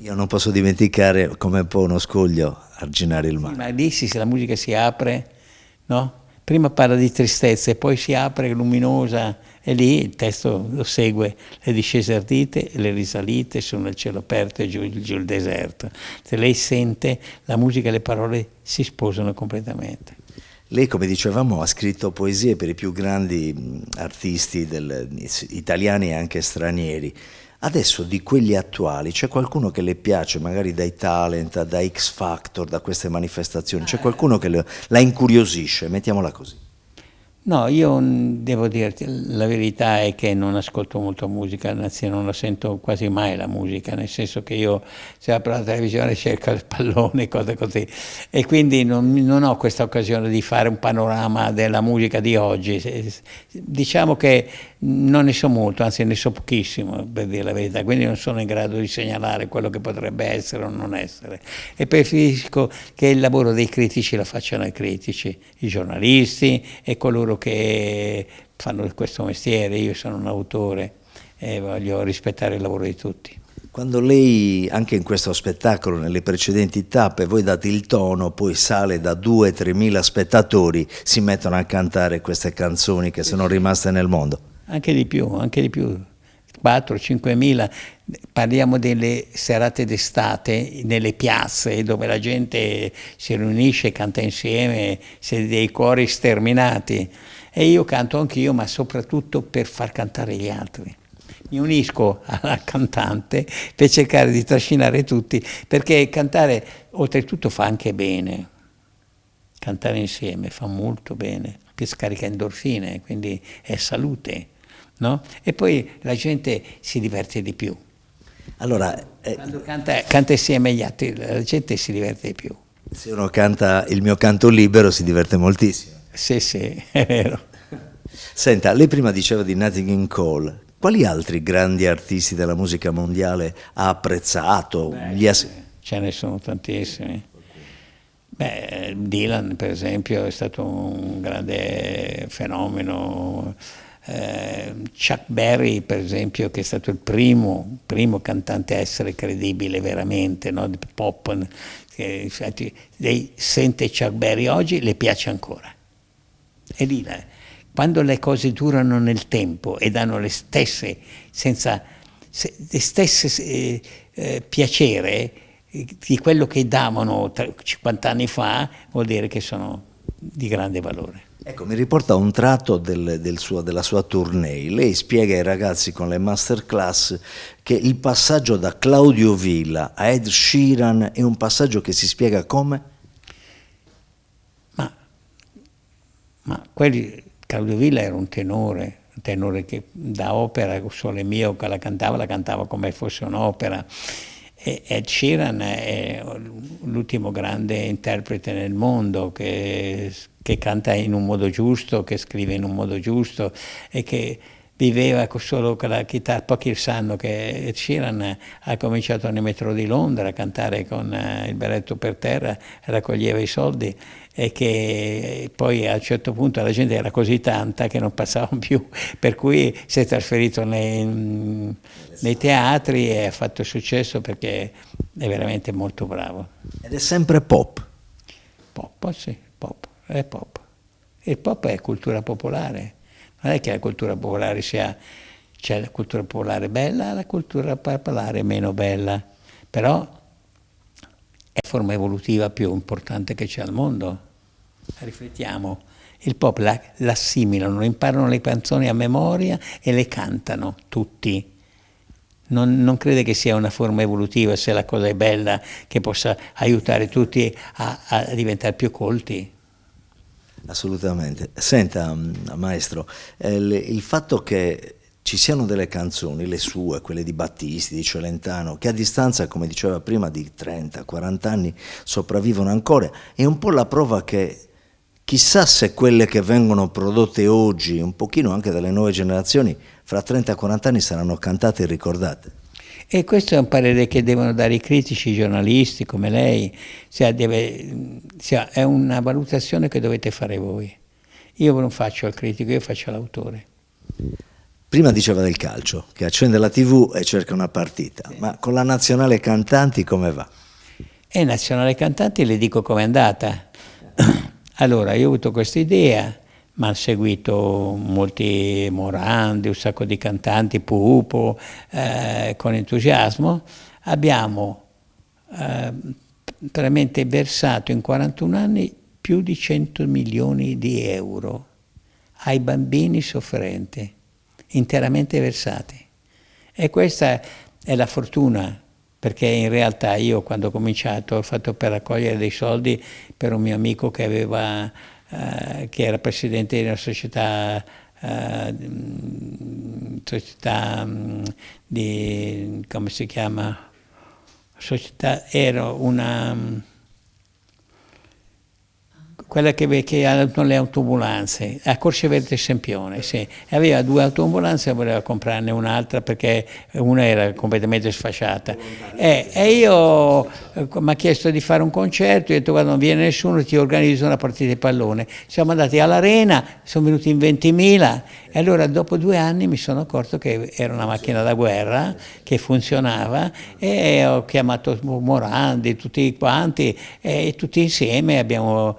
Io non posso dimenticare come può uno scoglio arginare il mare. Ma lì la musica si apre, no? Prima parla di tristezza e poi si apre luminosa e lì il testo lo segue, le discese ardite e le risalite sono il cielo aperto e giù il deserto. Se lei sente la musica e le parole si sposano completamente. Lei, come dicevamo, ha scritto poesie per i più grandi artisti italiani e anche stranieri. Adesso di quelli attuali c'è qualcuno che le piace, magari dai talent, da X Factor, da queste manifestazioni? C'è qualcuno che la incuriosisce, mettiamola così? No, io devo dirti, la verità è che non ascolto molto musica, anzi non la sento quasi mai la musica, nel senso che io se apro la televisione cerco il pallone, cose così, e quindi non ho questa occasione di fare un panorama della musica di oggi. Diciamo che non ne so molto, anzi ne so pochissimo, per dire la verità, quindi non sono in grado di segnalare quello che potrebbe essere o non essere, e preferisco che il lavoro dei critici lo facciano i critici, i giornalisti e coloro che fanno questo mestiere. Io sono un autore e voglio rispettare il lavoro di tutti. Quando lei, anche in questo spettacolo, nelle precedenti tappe, voi date il tono, poi sale da 2-3 mila spettatori, si mettono a cantare queste canzoni che sono rimaste nel mondo. Anche di più, 4-5 mila. Parliamo delle serate d'estate nelle piazze dove la gente si riunisce, canta insieme, siete dei cori sterminati, e io canto anch'io, ma soprattutto per far cantare gli altri. Mi unisco alla cantante per cercare di trascinare tutti, perché cantare oltretutto fa anche bene, cantare insieme fa molto bene, che scarica endorfine, quindi è salute, no? E poi la gente si diverte di più. Allora, quando canta insieme agli altri, la gente si diverte di più. Se uno canta il mio canto libero si diverte moltissimo. Sì, è vero. Senta, lei prima diceva di Nat King Cole. Quali altri grandi artisti della musica mondiale ha apprezzato? Ce ne sono tantissimi. Dylan, per esempio, è stato un grande fenomeno. Chuck Berry, per esempio, che è stato il primo cantante a essere credibile veramente, no? Di pop, che infatti lei sente Chuck Berry oggi, le piace ancora. E lì, quando le cose durano nel tempo e danno le stesse piacere di quello che davano 50 anni fa, vuol dire che sono di grande valore. Ecco, mi riporta un tratto della sua tournée. Lei spiega ai ragazzi con le masterclass che il passaggio da Claudio Villa a Ed Sheeran è un passaggio che si spiega come? Claudio Villa era un tenore che da opera, Sole mio, che la cantava come fosse un'opera. Ed Sheeran è l'ultimo grande interprete nel mondo che canta in un modo giusto, che scrive in un modo giusto e che viveva solo con la chitarra. Pochi sanno che Ed Sheeran ha cominciato nel metro di Londra a cantare con il berretto per terra, raccoglieva i soldi, e che poi a un certo punto la gente era così tanta che non passavano più, per cui si è trasferito nei teatri e ha fatto successo perché è veramente molto bravo. Ed è sempre pop? Pop, sì, è pop. Il pop è cultura popolare. Non è che la cultura popolare c'è la cultura popolare bella e la cultura popolare meno bella, però è la forma evolutiva più importante che c'è al mondo. Riflettiamo, il pop l'assimilano, imparano le canzoni a memoria e le cantano tutti. Non crede che sia una forma evolutiva, se la cosa è bella, che possa aiutare tutti a diventare più colti. Assolutamente. Senta, maestro, il fatto che ci siano delle canzoni, le sue, quelle di Battisti, di Celentano, che a distanza, come diceva prima, di 30-40 anni sopravvivono ancora, è un po' la prova che chissà se quelle che vengono prodotte oggi, un pochino anche dalle nuove generazioni, fra 30-40 anni saranno cantate e ricordate. E questo è un parere che devono dare i critici, i giornalisti come lei, è una valutazione che dovete fare voi. Io non faccio il critico, io faccio l'autore. Prima diceva del calcio, che accende la TV e cerca una partita, ma con la Nazionale Cantanti come va? E Nazionale Cantanti le dico com'è andata. Allora, io ho avuto questa idea, mi hanno seguito molti Morandi, un sacco di cantanti, Pupo, con entusiasmo. Abbiamo veramente versato in 41 anni più di 100 milioni di euro ai bambini sofferenti, interamente versati. E questa è la fortuna, perché in realtà io quando ho cominciato ho fatto per raccogliere dei soldi per un mio amico che aveva, che era presidente di una società di, come si chiama? Società, era una... quella che hanno le autoambulanze, a Corse Verde Sempione, sì. Aveva 2 autoambulanze e voleva comprarne un'altra perché una era completamente sfasciata. E io mi ha chiesto di fare un concerto, io ho detto guarda non viene nessuno, ti organizzo una partita di pallone. Siamo andati all'Arena, sono venuti in 20.000 e allora dopo 2 anni mi sono accorto che era una macchina da guerra, che funzionava e ho chiamato Morandi, tutti quanti e tutti insieme abbiamo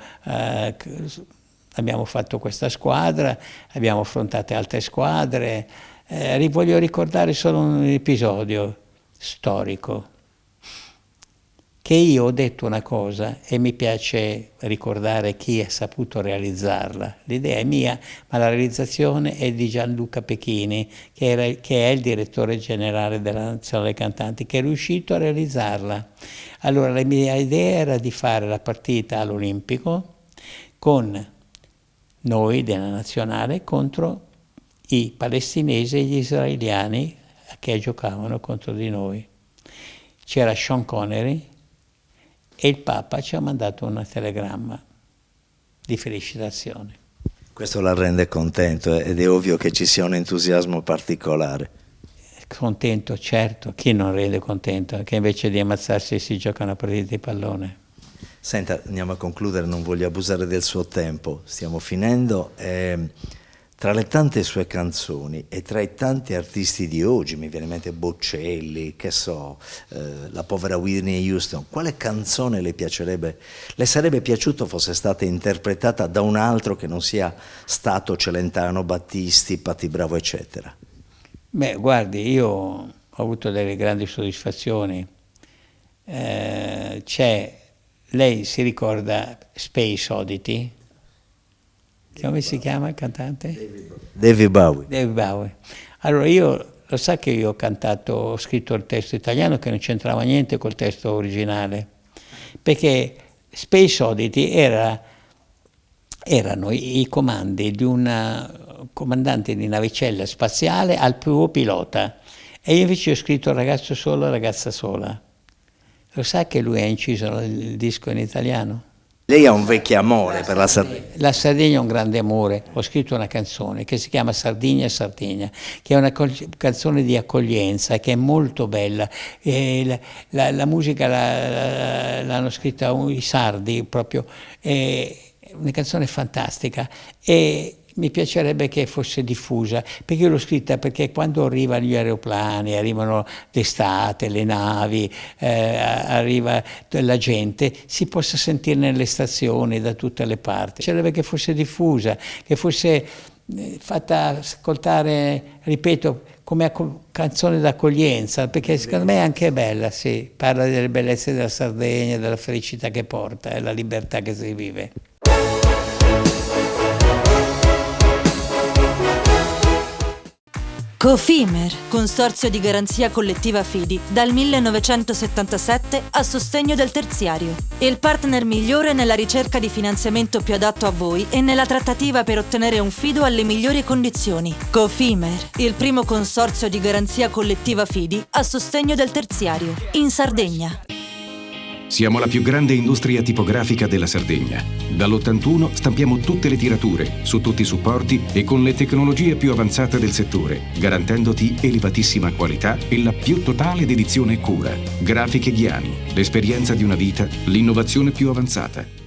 fatto questa squadra, abbiamo affrontato altre squadre. Voglio ricordare solo un episodio storico, che io ho detto una cosa e mi piace ricordare chi ha saputo realizzarla. L'idea è mia, ma la realizzazione è di Gianluca Pechini, che è il direttore generale della Nazionale Cantanti, che è riuscito a realizzarla. Allora la mia idea era di fare la partita all'Olimpico con noi della Nazionale contro i palestinesi e gli israeliani che giocavano contro di noi. C'era Sean Connery e il Papa ci ha mandato un telegramma di felicitazione. Questo la rende contento ed è ovvio che ci sia un entusiasmo particolare. Contento, certo, chi non rende contento che invece di ammazzarsi si gioca una partita di pallone. Senta, andiamo a concludere, non voglio abusare del suo tempo, stiamo finendo. Tra le tante sue canzoni e tra i tanti artisti di oggi, mi viene in mente Bocelli, che so, la povera Whitney Houston, quale canzone le sarebbe piaciuto fosse stata interpretata da un altro che non sia stato Celentano, Battisti, Patti Bravo, eccetera? Beh, guardi, io ho avuto delle grandi soddisfazioni. Lei si ricorda Space Oddity? Come si chiama il cantante? David Bowie. David Bowie. Allora lo sa che io ho scritto il testo italiano che non c'entrava niente col testo originale, perché Space Oddity erano i comandi di un comandante di navicella spaziale al primo pilota, e io invece ho scritto Ragazzo solo, ragazza sola. Lo sa che lui ha inciso il disco in italiano? Lei ha un vecchio amore per la Sardegna. La Sardegna è un grande amore. Ho scritto una canzone che si chiama Sardegna, che è una canzone di accoglienza, che è molto bella. La musica l'hanno scritta i sardi proprio. È una canzone fantastica e mi piacerebbe che fosse diffusa, perché io l'ho scritta perché quando arrivano gli aeroplani, arrivano d'estate, le navi, arriva la gente, si possa sentire nelle stazioni da tutte le parti. Piacerebbe che fosse diffusa, che fosse fatta ascoltare, ripeto, come canzone d'accoglienza, perché secondo me è anche bella, sì, parla delle bellezze della Sardegna, della felicità che porta e la libertà che si vive. Cofimer, consorzio di garanzia collettiva Fidi, dal 1977 a sostegno del terziario. Il partner migliore nella ricerca di finanziamento più adatto a voi e nella trattativa per ottenere un fido alle migliori condizioni. Cofimer, il primo consorzio di garanzia collettiva Fidi a sostegno del terziario, in Sardegna. Siamo la più grande industria tipografica della Sardegna. Dall'81 stampiamo tutte le tirature, su tutti i supporti e con le tecnologie più avanzate del settore, garantendoti elevatissima qualità e la più totale dedizione e cura. Grafiche Ghiani, l'esperienza di una vita, l'innovazione più avanzata.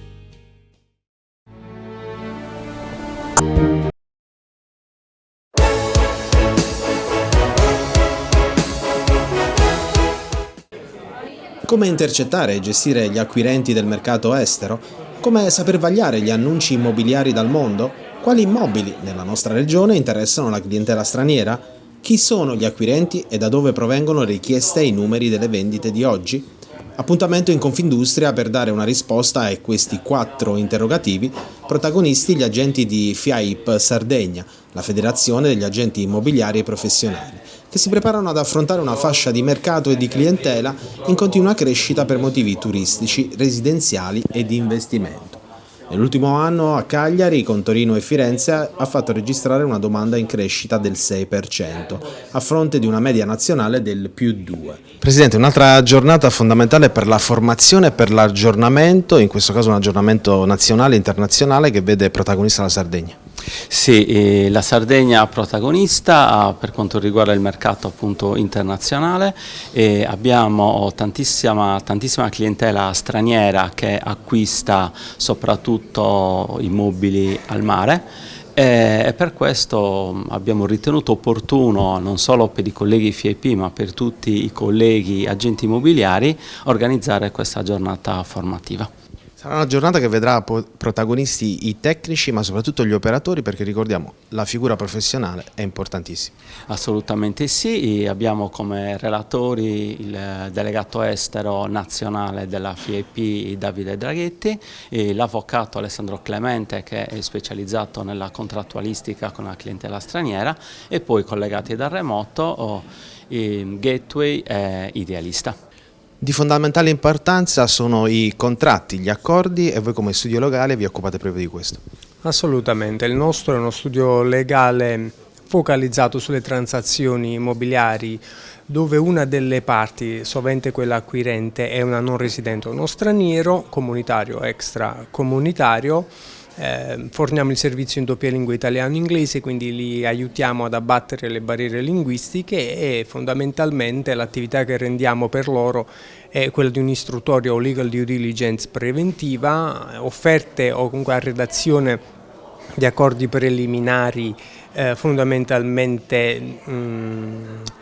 Come intercettare e gestire gli acquirenti del mercato estero? Come saper vagliare gli annunci immobiliari dal mondo? Quali immobili nella nostra regione interessano la clientela straniera? Chi sono gli acquirenti e da dove provengono le richieste e i numeri delle vendite di oggi? Appuntamento in Confindustria per dare una risposta a questi 4 interrogativi, protagonisti gli agenti di FIAIP Sardegna, la Federazione degli Agenti Immobiliari e Professionali, che si preparano ad affrontare una fascia di mercato e di clientela in continua crescita per motivi turistici, residenziali e di investimento. Nell'ultimo anno a Cagliari, con Torino e Firenze, ha fatto registrare una domanda in crescita del 6%, a fronte di una media nazionale del +2%. Presidente, un'altra giornata fondamentale per la formazione e per l'aggiornamento, in questo caso un aggiornamento nazionale e internazionale che vede protagonista la Sardegna. Sì, la Sardegna protagonista per quanto riguarda il mercato appunto internazionale, e abbiamo tantissima clientela straniera che acquista soprattutto immobili al mare, e per questo abbiamo ritenuto opportuno, non solo per i colleghi FIAIP ma per tutti i colleghi agenti immobiliari, organizzare questa giornata formativa. Sarà una giornata che vedrà protagonisti i tecnici ma soprattutto gli operatori, perché ricordiamo la figura professionale è importantissima. Assolutamente sì, abbiamo come relatori il delegato estero nazionale della FIAIP Davide Draghetti, l'avvocato Alessandro Clemente che è specializzato nella contrattualistica con la clientela straniera, e poi collegati dal remoto Gateway e Idealista. Di fondamentale importanza sono i contratti, gli accordi, e voi come studio legale vi occupate proprio di questo. Assolutamente, il nostro è uno studio legale focalizzato sulle transazioni immobiliari dove una delle parti, sovente quella acquirente, è una non residente o uno straniero, comunitario o extracomunitario. Forniamo il servizio in doppia lingua italiano-inglese, quindi li aiutiamo ad abbattere le barriere linguistiche, e fondamentalmente l'attività che rendiamo per loro è quella di un istruttorio o legal due diligence preventiva, offerte o comunque a redazione di accordi preliminari fondamentalmente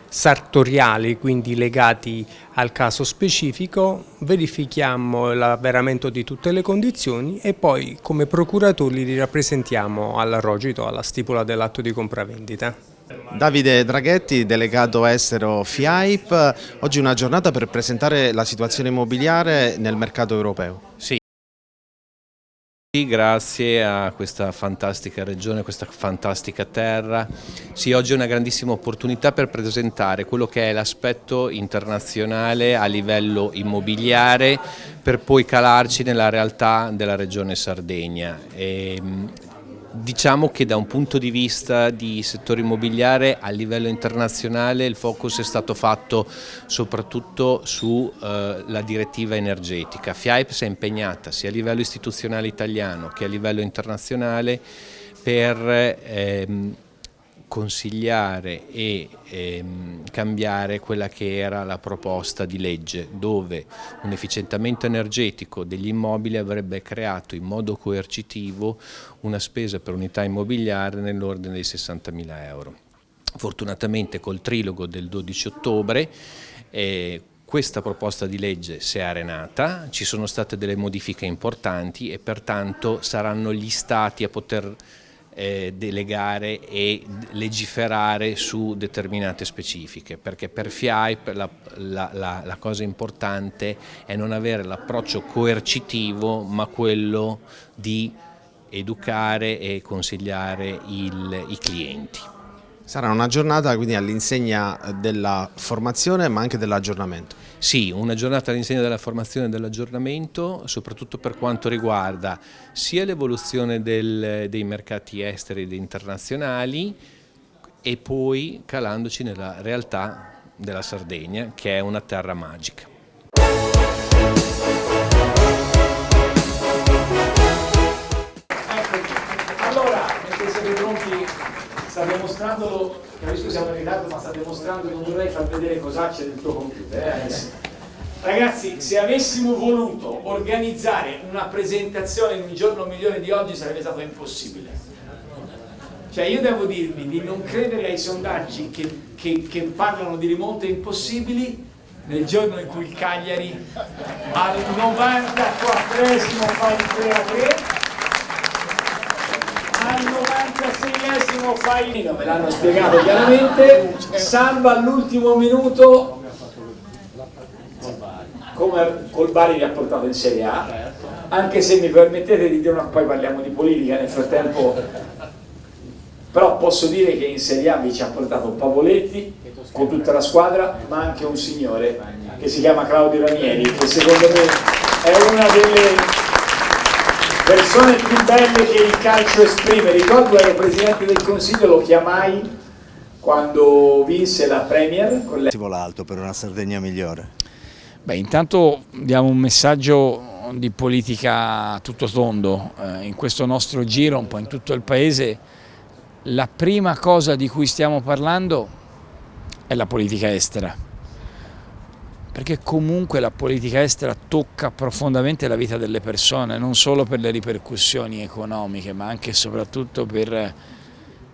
sartoriali, quindi legati al caso specifico, verifichiamo l'avveramento di tutte le condizioni e poi come procuratori li rappresentiamo al rogito, alla stipula dell'atto di compravendita. Davide Draghetti, delegato estero FIAIP, oggi è una giornata per presentare la situazione immobiliare nel mercato europeo. Sì. Grazie a questa fantastica regione, questa fantastica terra. Sì, oggi è una grandissima opportunità per presentare quello che è l'aspetto internazionale a livello immobiliare, per poi calarci nella realtà della regione Sardegna. Diciamo che da un punto di vista di settore immobiliare a livello internazionale il focus è stato fatto soprattutto sulla direttiva energetica. FIAIP si è impegnata sia a livello istituzionale italiano che a livello internazionale per consigliare e cambiare quella che era la proposta di legge, dove un efficientamento energetico degli immobili avrebbe creato in modo coercitivo una spesa per unità immobiliare nell'ordine dei 60.000 euro. Fortunatamente col trilogo del 12 ottobre questa proposta di legge si è arenata, ci sono state delle modifiche importanti e pertanto saranno gli Stati a poter delegare e legiferare su determinate specifiche, perché per FIAIP la cosa importante è non avere l'approccio coercitivo ma quello di educare e consigliare i clienti. Sarà una giornata quindi all'insegna della formazione ma anche dell'aggiornamento. Sì, una giornata all'insegna della formazione e dell'aggiornamento, soprattutto per quanto riguarda sia l'evoluzione dei mercati esteri ed internazionali e poi calandoci nella realtà della Sardegna, che è una terra magica. Allora, perché siete pronti, state mostrandolo, capisco che siamo in ritardo, ma state mostrando, non vorrei far vedere cosa c'è del tuo computer. Ragazzi, se avessimo voluto organizzare una presentazione in un giorno migliore di oggi sarebbe stato impossibile. Cioè io devo dirvi di non credere ai sondaggi che parlano di rimonte impossibili, nel giorno in cui il Cagliari al 94esimo fa il 3-3, al 96esimo fa il... me l'hanno spiegato chiaramente, salva all'ultimo minuto, come col Bari vi ha portato in Serie A, anche se mi permettete di dire poi parliamo di politica nel frattempo, però posso dire che in Serie A vi ci ha portato Pavoletti con tutta la squadra, ma anche un signore che si chiama Claudio Ranieri, che secondo me è una delle persone più belle che il calcio esprime. Ricordo, ero presidente del Consiglio, lo chiamai quando vinse la Premier con lei. Si vola alto per una Sardegna migliore. Beh, intanto diamo un messaggio di politica tutto tondo. In questo nostro giro, un po' in tutto il paese, la prima cosa di cui stiamo parlando è la politica estera, perché comunque la politica estera tocca profondamente la vita delle persone, non solo per le ripercussioni economiche, ma anche e soprattutto per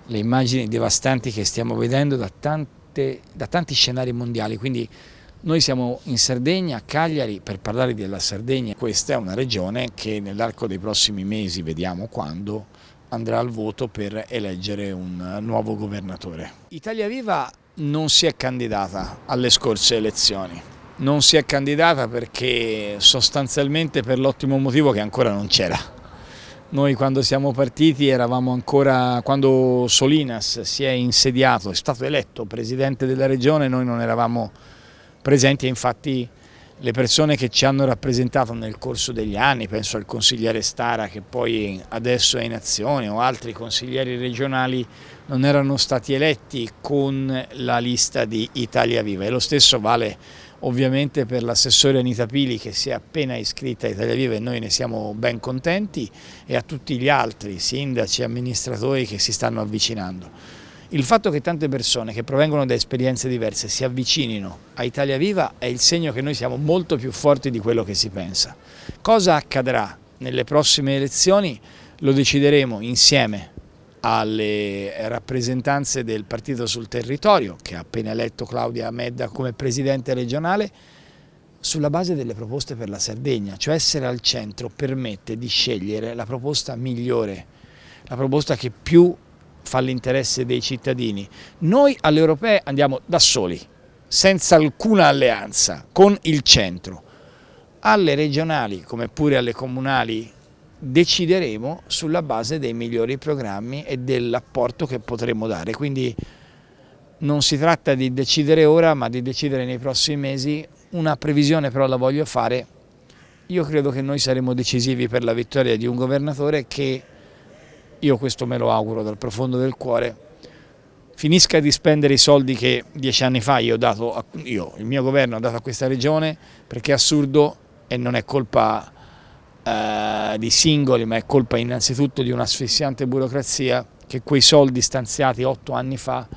le immagini devastanti che stiamo vedendo da tanti scenari mondiali. Quindi noi siamo in Sardegna, a Cagliari, per parlare della Sardegna. Questa è una regione che nell'arco dei prossimi mesi, vediamo quando, andrà al voto per eleggere un nuovo governatore. Italia Viva non si è candidata alle scorse elezioni. Non si è candidata perché sostanzialmente per l'ottimo motivo che ancora non c'era. Noi quando siamo partiti eravamo ancora, quando Solinas si è insediato, è stato eletto presidente della regione, noi non eravamo presenti e infatti le persone che ci hanno rappresentato nel corso degli anni, penso al consigliere Stara che poi adesso è in azione o altri consiglieri regionali, non erano stati eletti con la lista di Italia Viva e lo stesso vale ovviamente per l'assessore Anita Pili che si è appena iscritta a Italia Viva e noi ne siamo ben contenti e a tutti gli altri sindaci e amministratori che si stanno avvicinando. Il fatto che tante persone che provengono da esperienze diverse si avvicinino a Italia Viva è il segno che noi siamo molto più forti di quello che si pensa. Cosa accadrà nelle prossime elezioni lo decideremo insieme alle rappresentanze del partito sul territorio, che ha appena eletto Claudia Medda come presidente regionale, sulla base delle proposte per la Sardegna, cioè essere al centro permette di scegliere la proposta migliore, la proposta che più fa l'interesse dei cittadini. Noi alle europee andiamo da soli, senza alcuna alleanza, con il centro. Alle regionali, come pure alle comunali, decideremo sulla base dei migliori programmi e dell'apporto che potremo dare. Quindi non si tratta di decidere ora, ma di decidere nei prossimi mesi. Una previsione però la voglio fare. Io credo che noi saremo decisivi per la vittoria di un governatore che, io questo me lo auguro dal profondo del cuore, finisca di spendere i soldi che 10 anni fa il mio governo ha dato a questa regione, perché è assurdo e non è colpa di singoli, ma è colpa innanzitutto di un'asfissiante burocrazia, che quei soldi stanziati 8 anni fa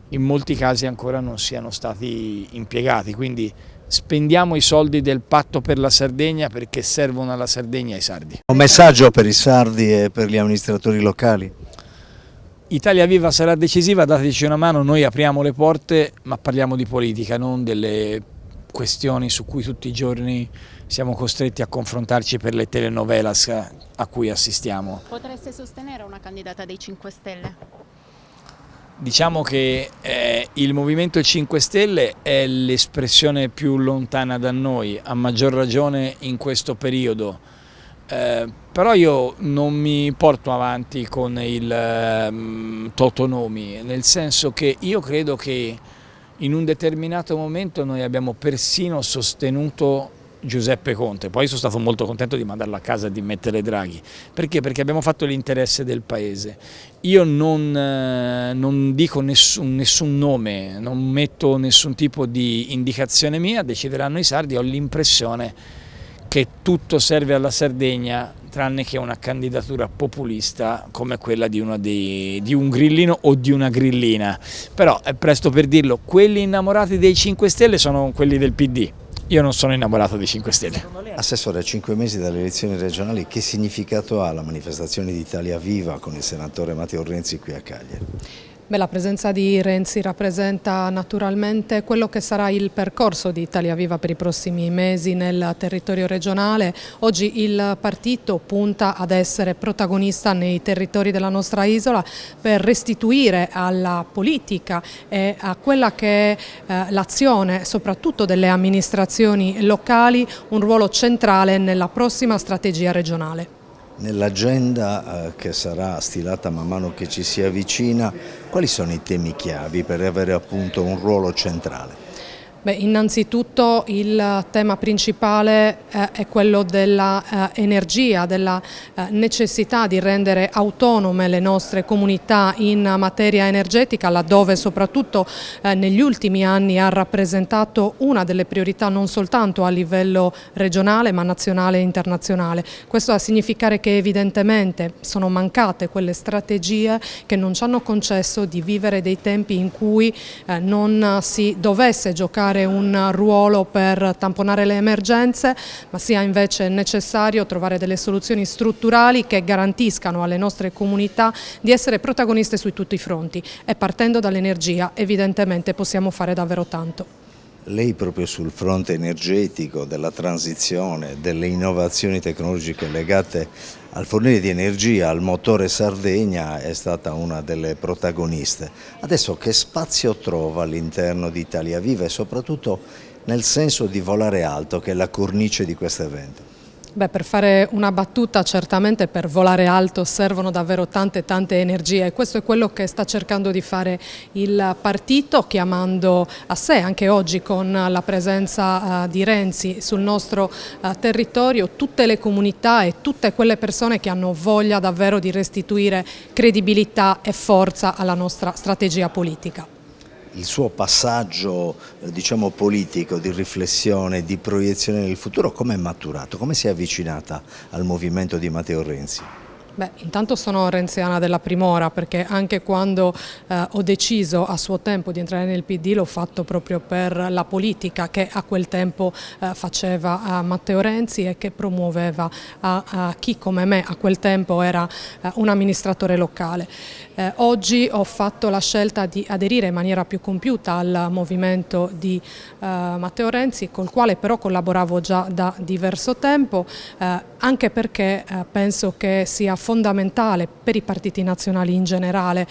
in molti casi ancora non siano stati impiegati. Quindi spendiamo i soldi del patto per la Sardegna perché servono alla Sardegna e ai sardi. Un messaggio per i sardi e per gli amministratori locali? Italia Viva sarà decisiva, dateci una mano, noi apriamo le porte, ma parliamo di politica, non delle questioni su cui tutti i giorni siamo costretti a confrontarci per le telenovelas a cui assistiamo. Potreste sostenere una candidata dei 5 Stelle? Diciamo che il Movimento 5 Stelle è l'espressione più lontana da noi, a maggior ragione in questo periodo, però io non mi porto avanti con il totonomi, nel senso che io credo che in un determinato momento noi abbiamo persino sostenuto Giuseppe Conte, poi sono stato molto contento di mandarlo a casa e di mettere Draghi. Perché? Perché abbiamo fatto l'interesse del Paese. Io non dico nessun nome, non metto nessun tipo di indicazione mia, decideranno i sardi. Ho l'impressione che tutto serve alla Sardegna tranne che una candidatura populista come quella di un grillino o di una grillina. Però è presto per dirlo, quelli innamorati dei 5 Stelle sono quelli del PD. Io non sono innamorato dei 5 Stelle. Assessore, a 5 mesi dalle elezioni regionali, che significato ha la manifestazione di Italia Viva con il senatore Matteo Renzi qui a Cagliari? La presenza di Renzi rappresenta naturalmente quello che sarà il percorso di Italia Viva per i prossimi mesi nel territorio regionale. Oggi il partito punta ad essere protagonista nei territori della nostra isola per restituire alla politica e a quella che è l'azione soprattutto delle amministrazioni locali un ruolo centrale nella prossima strategia regionale. Nell'agenda che sarà stilata man mano che ci si avvicina, quali sono i temi chiavi per avere appunto un ruolo centrale? Innanzitutto il tema principale è quello dell'energia, della necessità di rendere autonome le nostre comunità in materia energetica, laddove soprattutto negli ultimi anni ha rappresentato una delle priorità non soltanto a livello regionale ma nazionale e internazionale. Questo a significare che evidentemente sono mancate quelle strategie che non ci hanno concesso di vivere dei tempi in cui non si dovesse giocare un ruolo per tamponare le emergenze, ma sia invece necessario trovare delle soluzioni strutturali che garantiscano alle nostre comunità di essere protagoniste su tutti i fronti, e partendo dall'energia evidentemente possiamo fare davvero tanto. Lei proprio sul fronte energetico, della transizione, delle innovazioni tecnologiche legate al fornire di energia al motore Sardegna è stata una delle protagoniste. Adesso che spazio trova all'interno di Italia Viva e soprattutto nel senso di volare alto, che è la cornice di questo evento? Per fare una battuta, certamente per volare alto servono davvero tante energie, e questo è quello che sta cercando di fare il partito, chiamando a sé anche oggi con la presenza di Renzi sul nostro territorio tutte le comunità e tutte quelle persone che hanno voglia davvero di restituire credibilità e forza alla nostra strategia politica. Il suo passaggio diciamo politico, di riflessione, di proiezione nel futuro, come è maturato? Come si è avvicinata al movimento di Matteo Renzi? Intanto sono renziana della prim'ora, perché anche quando ho deciso a suo tempo di entrare nel PD l'ho fatto proprio per la politica che a quel tempo faceva Matteo Renzi e che promuoveva a chi come me a quel tempo era un amministratore locale. Oggi ho fatto la scelta di aderire in maniera più compiuta al movimento di Matteo Renzi, col quale però collaboravo già da diverso tempo, anche perché penso che sia fondamentale per i partiti nazionali in generale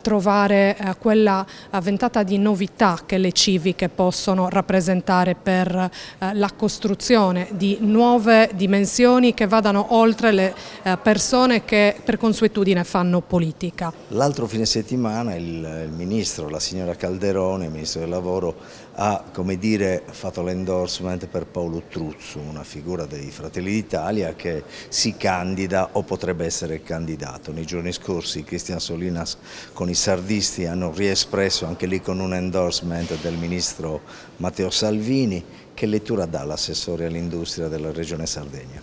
trovare quella ventata di novità che le civiche possono rappresentare per la costruzione di nuove dimensioni che vadano oltre le persone che per consuetudine fanno politica. L'altro fine settimana il ministro, la signora Calderone, il ministro del lavoro, ha fatto l'endorsement per Paolo Truzzu, una figura dei Fratelli d'Italia che si candida o potrebbe essere candidato. Nei giorni scorsi Cristian Solinas con i sardisti hanno riespresso anche lì con un endorsement del ministro Matteo Salvini. Che lettura dà l'assessore all'industria della Regione Sardegna?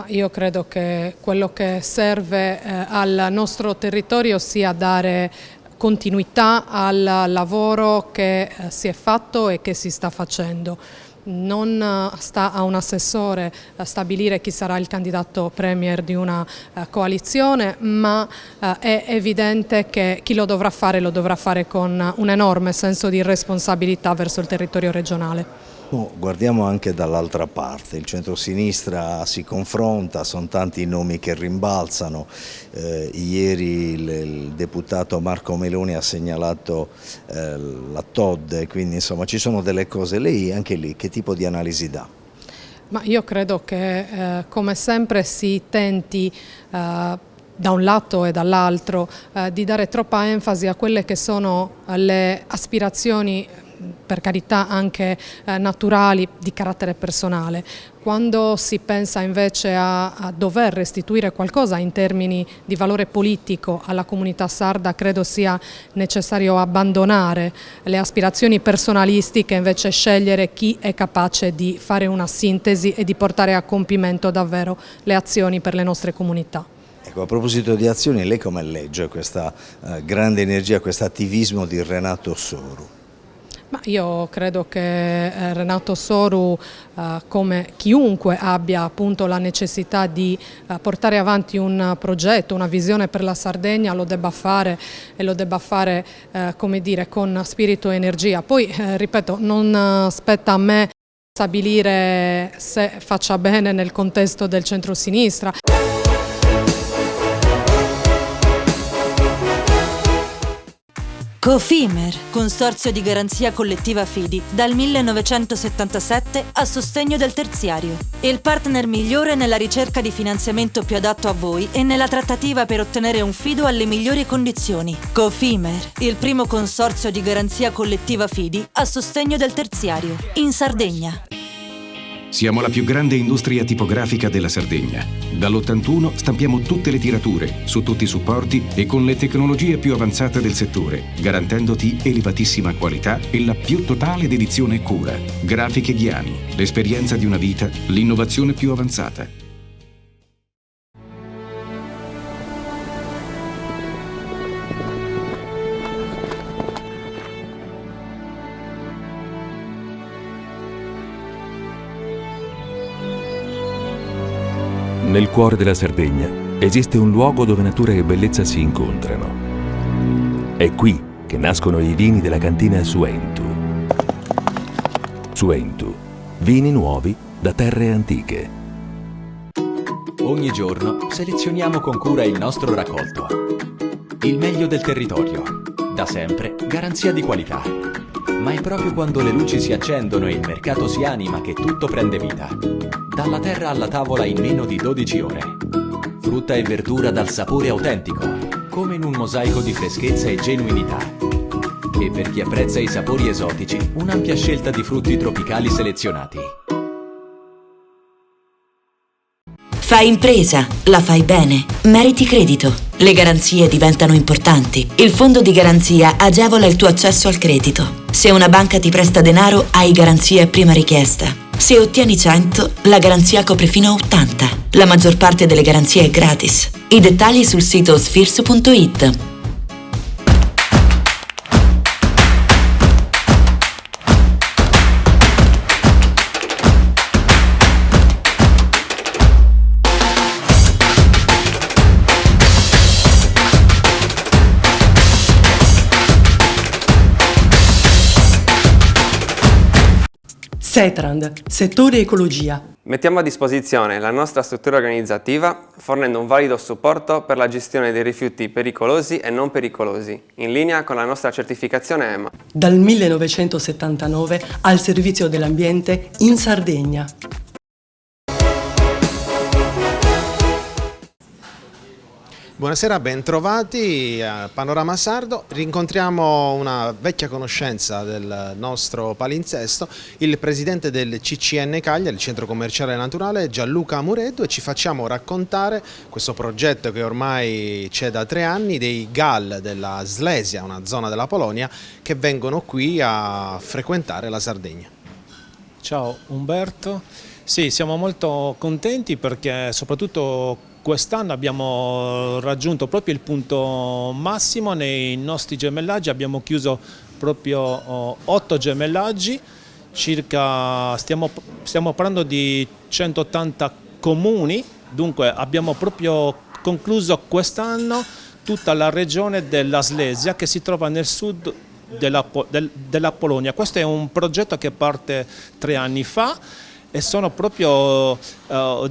Io credo che quello che serve al nostro territorio sia dare continuità al lavoro che si è fatto e che si sta facendo. Non sta a un assessore stabilire chi sarà il candidato premier di una coalizione, ma è evidente che chi lo dovrà fare con un enorme senso di responsabilità verso il territorio regionale. Guardiamo anche dall'altra parte, il centro-sinistra si confronta, sono tanti i nomi che rimbalzano. Ieri il deputato Marco Meloni ha segnalato la TOD, quindi insomma ci sono delle cose. Lei anche lì che tipo di analisi dà? Io credo che come sempre si tenti da un lato e dall'altro di dare troppa enfasi a quelle che sono le aspirazioni, per carità anche naturali, di carattere personale. Quando si pensa invece a dover restituire qualcosa in termini di valore politico alla comunità sarda, credo sia necessario abbandonare le aspirazioni personalistiche e invece scegliere chi è capace di fare una sintesi e di portare a compimento davvero le azioni per le nostre comunità. Ecco, a proposito di azioni, lei come legge questa grande energia, questo attivismo di Renato Soru? Ma io credo che Renato Soru, come chiunque abbia appunto la necessità di portare avanti un progetto, una visione per la Sardegna, lo debba fare e lo debba fare come dire, con spirito e energia. Poi, ripeto, non spetta a me stabilire se faccia bene nel contesto del centrosinistra. Cofimer, consorzio di garanzia collettiva Fidi, dal 1977 a sostegno del terziario. Il partner migliore nella ricerca di finanziamento più adatto a voi e nella trattativa per ottenere un fido alle migliori condizioni. Cofimer, il primo consorzio di garanzia collettiva Fidi a sostegno del terziario, in Sardegna. Siamo la più grande industria tipografica della Sardegna. Dall'81 stampiamo tutte le tirature, su tutti i supporti e con le tecnologie più avanzate del settore, garantendoti elevatissima qualità e la più totale dedizione e cura. Grafiche Ghiani, l'esperienza di una vita, l'innovazione più avanzata. Nel cuore della Sardegna esiste un luogo dove natura e bellezza si incontrano. È qui che nascono i vini della cantina Suentu. Suentu, vini nuovi da terre antiche. Ogni giorno selezioniamo con cura il nostro raccolto. Il meglio del territorio, da sempre garanzia di qualità. Ma è proprio quando le luci si accendono e il mercato si anima che tutto prende vita. Dalla terra alla tavola in meno di 12 ore. Frutta e verdura dal sapore autentico, come in un mosaico di freschezza e genuinità. E per chi apprezza i sapori esotici, un'ampia scelta di frutti tropicali selezionati. Fai impresa, la fai bene, meriti credito. Le garanzie diventano importanti. Il fondo di garanzia agevola il tuo accesso al credito. Se una banca ti presta denaro, hai garanzia a prima richiesta. Se ottieni 100, la garanzia copre fino a 80. La maggior parte delle garanzie è gratis. I dettagli sul sito sfirso.it. Setrand, settore ecologia. Mettiamo a disposizione la nostra struttura organizzativa fornendo un valido supporto per la gestione dei rifiuti pericolosi e non pericolosi, in linea con la nostra certificazione EMA. Dal 1979 al servizio dell'ambiente in Sardegna. Buonasera, bentrovati a Panorama Sardo. Rincontriamo una vecchia conoscenza del nostro palinsesto, il presidente del CCN Cagliari, il Centro Commerciale Naturale, Gianluca Mureddu, e ci facciamo raccontare questo progetto che ormai c'è da 3 anni, dei GAL della Slesia, una zona della Polonia, che vengono qui a frequentare la Sardegna. Ciao Umberto, sì, siamo molto contenti perché soprattutto quest'anno abbiamo raggiunto proprio il punto massimo nei nostri gemellaggi, abbiamo chiuso proprio 8 gemellaggi, circa stiamo parlando di 180 comuni, dunque abbiamo proprio concluso quest'anno tutta la regione della Slesia che si trova nel sud della Polonia. Questo è un progetto che parte 3 anni fa. E sono proprio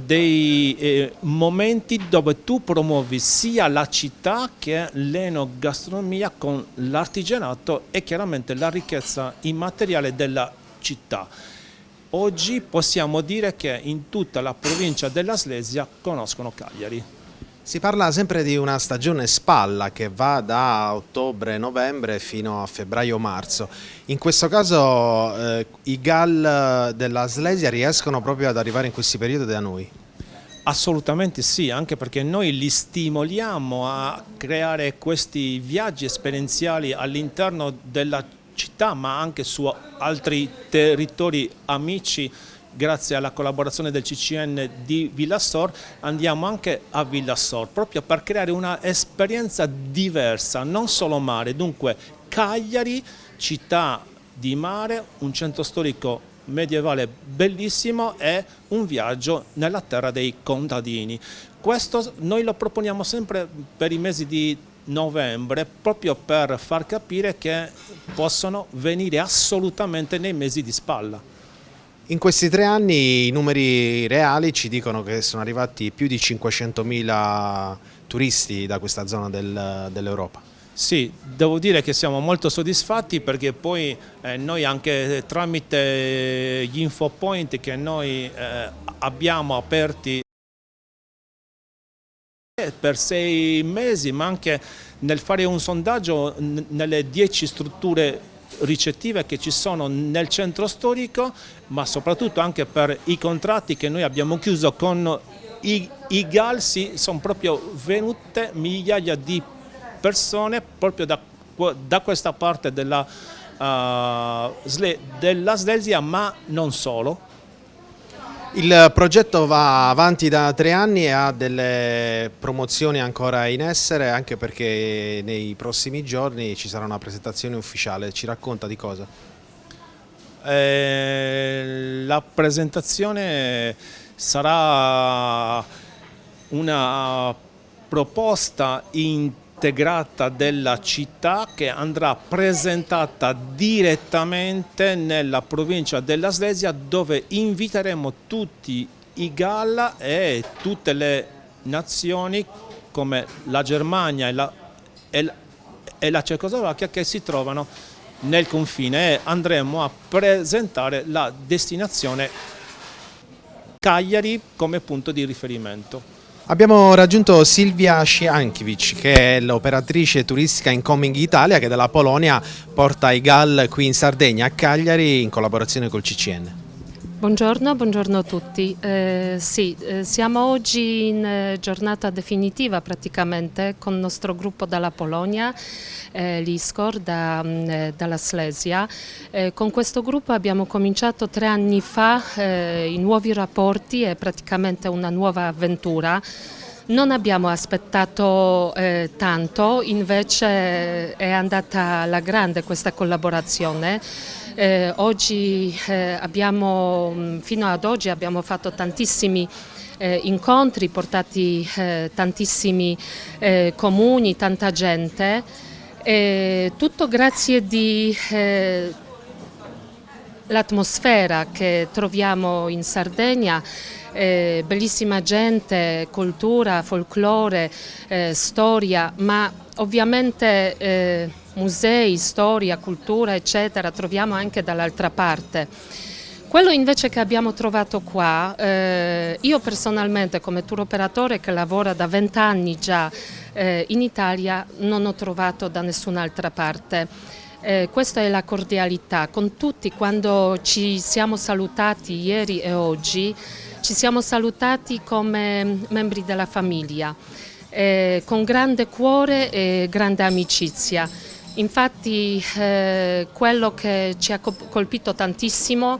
dei momenti dove tu promuovi sia la città che l'enogastronomia con l'artigianato e chiaramente la ricchezza immateriale della città. Oggi possiamo dire che in tutta la provincia della Slesia conoscono Cagliari. Si parla sempre di una stagione spalla che va da ottobre-novembre fino a febbraio-marzo. In questo caso i GAL della Slesia riescono proprio ad arrivare in questi periodi da noi? Assolutamente sì, anche perché noi li stimoliamo a creare questi viaggi esperienziali all'interno della città, ma anche su altri territori amici. Grazie alla collaborazione del CCN di Villassor andiamo anche a Villassor proprio per creare una esperienza diversa, non solo mare, dunque Cagliari, città di mare, un centro storico medievale bellissimo e un viaggio nella terra dei contadini. Questo noi lo proponiamo sempre per i mesi di novembre, proprio per far capire che possono venire assolutamente nei mesi di spalla. In questi 3 anni i numeri reali ci dicono che sono arrivati più di 500.000 turisti da questa zona dell'Europa. Sì, devo dire che siamo molto soddisfatti perché poi noi anche tramite gli infopoint che noi abbiamo aperti per 6 mesi, ma anche nel fare un sondaggio nelle 10 strutture ricettive che ci sono nel centro storico, ma soprattutto anche per i contratti che noi abbiamo chiuso con i Galsi, sono proprio venute migliaia di persone proprio da questa parte della Slesia, ma non solo. Il progetto va avanti da 3 anni e ha delle promozioni ancora in essere, anche perché nei prossimi giorni ci sarà una presentazione ufficiale. Ci racconta di cosa? La presentazione sarà una proposta integrata della città che andrà presentata direttamente nella provincia della Slesia, dove inviteremo tutti i Galla e tutte le nazioni come la Germania e la Cecoslovacchia che si trovano nel confine, e andremo a presentare la destinazione Cagliari come punto di riferimento. Abbiamo raggiunto Silvia Sciankiewicz, che è l'operatrice turistica Incoming Italia, che dalla Polonia porta i GAL qui in Sardegna, a Cagliari, in collaborazione col CCN. Buongiorno a tutti. Siamo oggi in giornata definitiva praticamente con il nostro gruppo dalla Polonia, l'ISCOR dalla Slesia. Con questo gruppo abbiamo cominciato 3 anni fa i nuovi rapporti e praticamente una nuova avventura. Non abbiamo aspettato tanto, invece è andata alla grande questa collaborazione. Fino ad oggi abbiamo fatto tantissimi incontri, portati tantissimi comuni, tanta gente, tutto grazie all'atmosfera che troviamo in Sardegna. Bellissima gente, cultura, folklore, storia, ma ovviamente musei, storia, cultura eccetera troviamo anche dall'altra parte. Quello invece che abbiamo trovato qua, io personalmente come tour operatore che lavora da 20 anni già in Italia, non ho trovato da nessun'altra parte. Questa è la cordialità con tutti. Quando ci siamo salutati ieri e oggi, ci siamo salutati come membri della famiglia, con grande cuore e grande amicizia. Infatti quello che ci ha colpito tantissimo,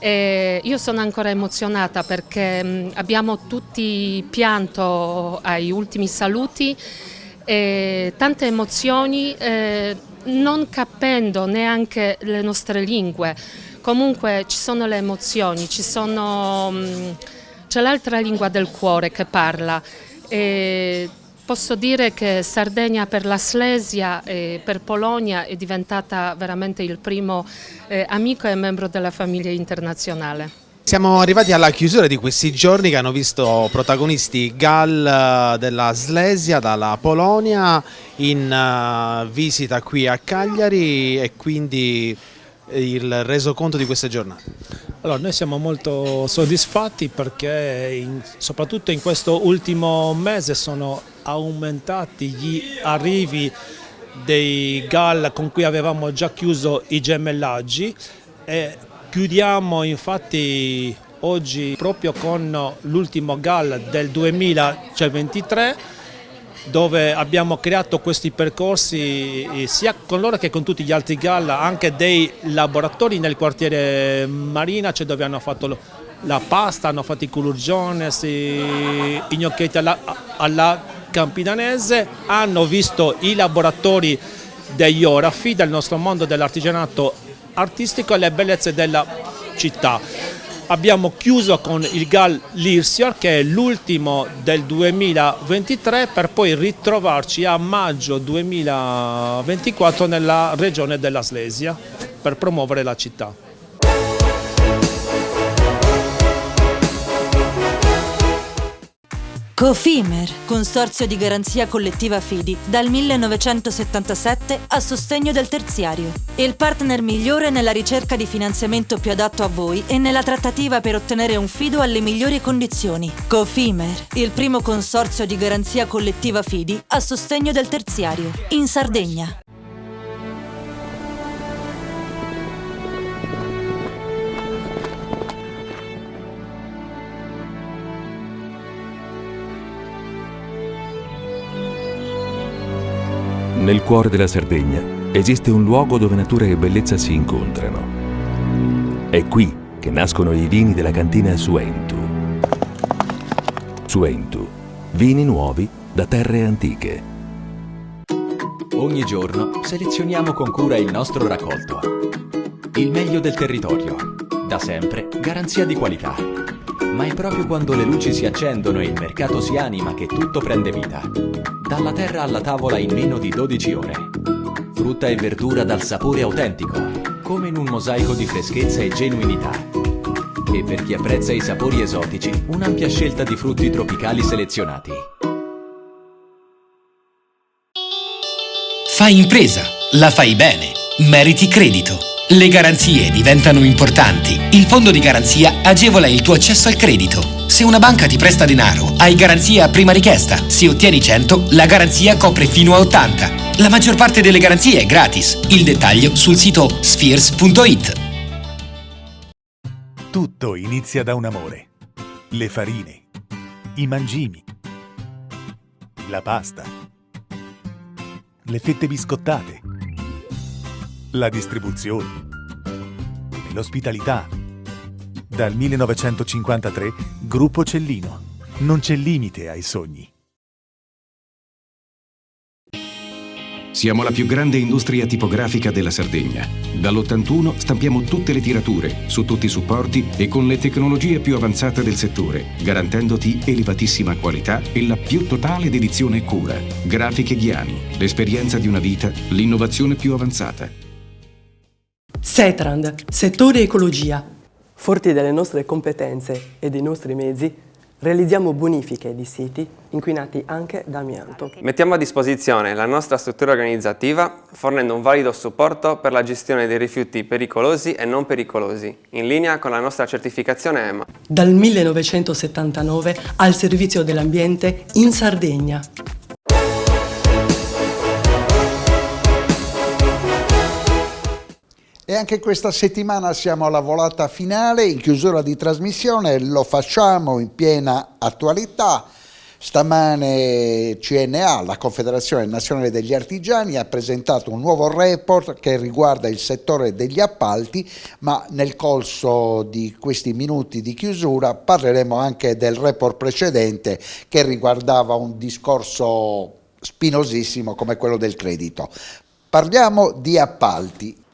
io sono ancora emozionata perché abbiamo tutti pianto ai ultimi saluti, tante emozioni, non capendo neanche le nostre lingue. Comunque ci sono le emozioni, c'è l'altra lingua del cuore che parla. Posso dire che Sardegna per la Slesia e per Polonia è diventata veramente il primo amico e membro della famiglia internazionale. Siamo arrivati alla chiusura di questi giorni che hanno visto protagonisti GAL della Slesia, dalla Polonia, in visita qui a Cagliari, e quindi il resoconto di queste giornate. Allora, noi siamo molto soddisfatti perché soprattutto in questo ultimo mese sono aumentati gli arrivi dei GAL con cui avevamo già chiuso i gemellaggi, e chiudiamo infatti oggi proprio con l'ultimo GAL del 2023, dove abbiamo creato questi percorsi sia con loro che con tutti gli altri GAL, anche dei laboratori nel quartiere Marina, cioè dove hanno fatto la pasta, hanno fatto i culurgiones, i gnocchetti alla campidanese, hanno visto i laboratori degli orafi del nostro mondo dell'artigianato artistico e le bellezze della città. Abbiamo chiuso con il Gal Lirsior, che è l'ultimo del 2023, per poi ritrovarci a maggio 2024 nella regione della Slesia per promuovere la città. Cofimer, consorzio di garanzia collettiva Fidi, dal 1977 a sostegno del terziario. Il partner migliore nella ricerca di finanziamento più adatto a voi e nella trattativa per ottenere un fido alle migliori condizioni. Cofimer, il primo consorzio di garanzia collettiva Fidi a sostegno del terziario, in Sardegna. Nel cuore della Sardegna esiste un luogo dove natura e bellezza si incontrano. È qui che nascono i vini della cantina Suentu. Suentu, vini nuovi da terre antiche. Ogni giorno selezioniamo con cura il nostro raccolto. Il meglio del territorio. Da sempre, garanzia di qualità. Ma è proprio quando le luci si accendono e il mercato si anima che tutto prende vita. Dalla terra alla tavola in meno di 12 ore. Frutta e verdura dal sapore autentico, come in un mosaico di freschezza e genuinità. E per chi apprezza i sapori esotici, un'ampia scelta di frutti tropicali selezionati. Fai impresa, la fai bene, meriti credito. Le garanzie diventano importanti. Il fondo di garanzia agevola il tuo accesso al credito. Se una banca ti presta denaro, hai garanzia a prima richiesta. Se ottieni 100, la garanzia copre fino a 80. La maggior parte delle garanzie è gratis. Il dettaglio sul sito spheres.it. Tutto inizia da un amore. Le farine, i mangimi, la pasta, le fette biscottate, la distribuzione e l'ospitalità. Dal 1953, Gruppo Cellino. Non c'è limite ai sogni. Siamo la più grande industria tipografica della Sardegna. Dall'81 stampiamo tutte le tirature, su tutti i supporti e con le tecnologie più avanzate del settore, garantendoti elevatissima qualità e la più totale dedizione e cura. Grafiche Ghiani, l'esperienza di una vita, l'innovazione più avanzata. Setrand, settore ecologia. Forti delle nostre competenze e dei nostri mezzi, realizziamo bonifiche di siti inquinati anche da amianto. Mettiamo a disposizione la nostra struttura organizzativa fornendo un valido supporto per la gestione dei rifiuti pericolosi e non pericolosi, in linea con la nostra certificazione EMA. Dal 1979 al servizio dell'ambiente in Sardegna. E anche questa settimana siamo alla volata finale, in chiusura di trasmissione, lo facciamo in piena attualità. Stamane CNA, la Confederazione Nazionale degli Artigiani, ha presentato un nuovo report che riguarda il settore degli appalti, ma nel corso di questi minuti di chiusura parleremo anche del report precedente che riguardava un discorso spinosissimo come quello del credito. Parliamo di appalti.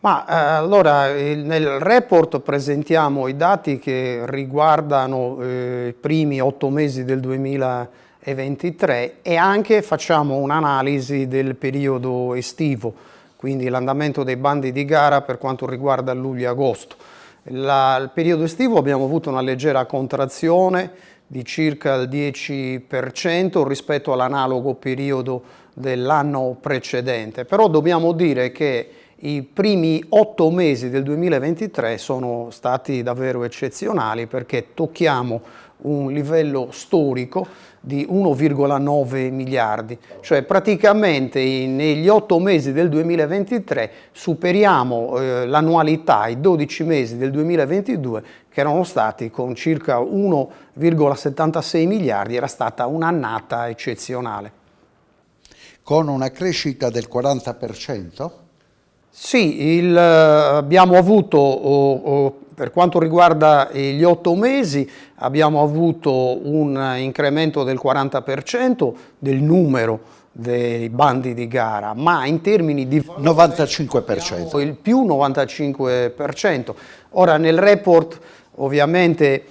Allora, nel report presentiamo i dati che riguardano i primi 8 mesi del 2023 e anche facciamo un'analisi del periodo estivo, quindi l'andamento dei bandi di gara per quanto riguarda luglio e agosto. Il periodo estivo abbiamo avuto una leggera contrazione di circa il 10% rispetto all'analogo periodo dell'anno precedente, però dobbiamo dire che i primi 8 mesi del 2023 sono stati davvero eccezionali perché tocchiamo un livello storico di 1,9 miliardi, cioè praticamente negli 8 mesi del 2023 superiamo l'annualità, i 12 mesi del 2022 che erano stati con circa 1,76 miliardi, era stata un'annata eccezionale. Con una crescita del 40%? Sì, abbiamo avuto, per quanto riguarda gli 8 mesi, abbiamo avuto un incremento del 40% del numero dei bandi di gara, ma in termini di 95%. Il più 95%. Ora nel report ovviamente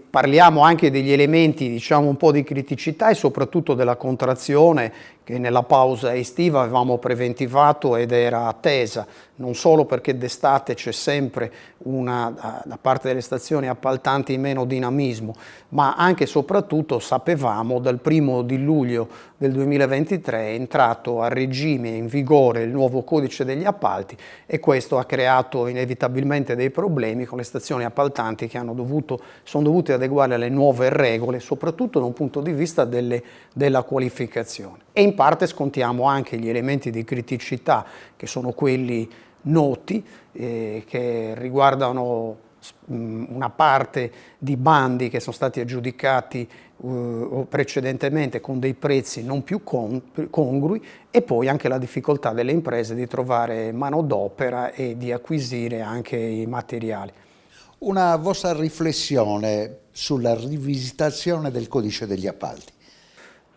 parliamo anche degli elementi, diciamo, un po' di criticità e soprattutto della contrazione che nella pausa estiva avevamo preventivato ed era attesa, non solo perché d'estate c'è sempre da parte delle stazioni appaltanti meno dinamismo, ma anche e soprattutto sapevamo dal 1° di luglio del 2023 è entrato a regime in vigore il nuovo codice degli appalti e questo ha creato inevitabilmente dei problemi con le stazioni appaltanti che sono dovute adeguare alle nuove regole, soprattutto da un punto di vista della qualificazione. E in parte scontiamo anche gli elementi di criticità che sono quelli noti, che riguardano una parte di bandi che sono stati aggiudicati precedentemente con dei prezzi non più congrui e poi anche la difficoltà delle imprese di trovare manodopera e di acquisire anche i materiali. Una vostra riflessione sulla rivisitazione del codice degli appalti?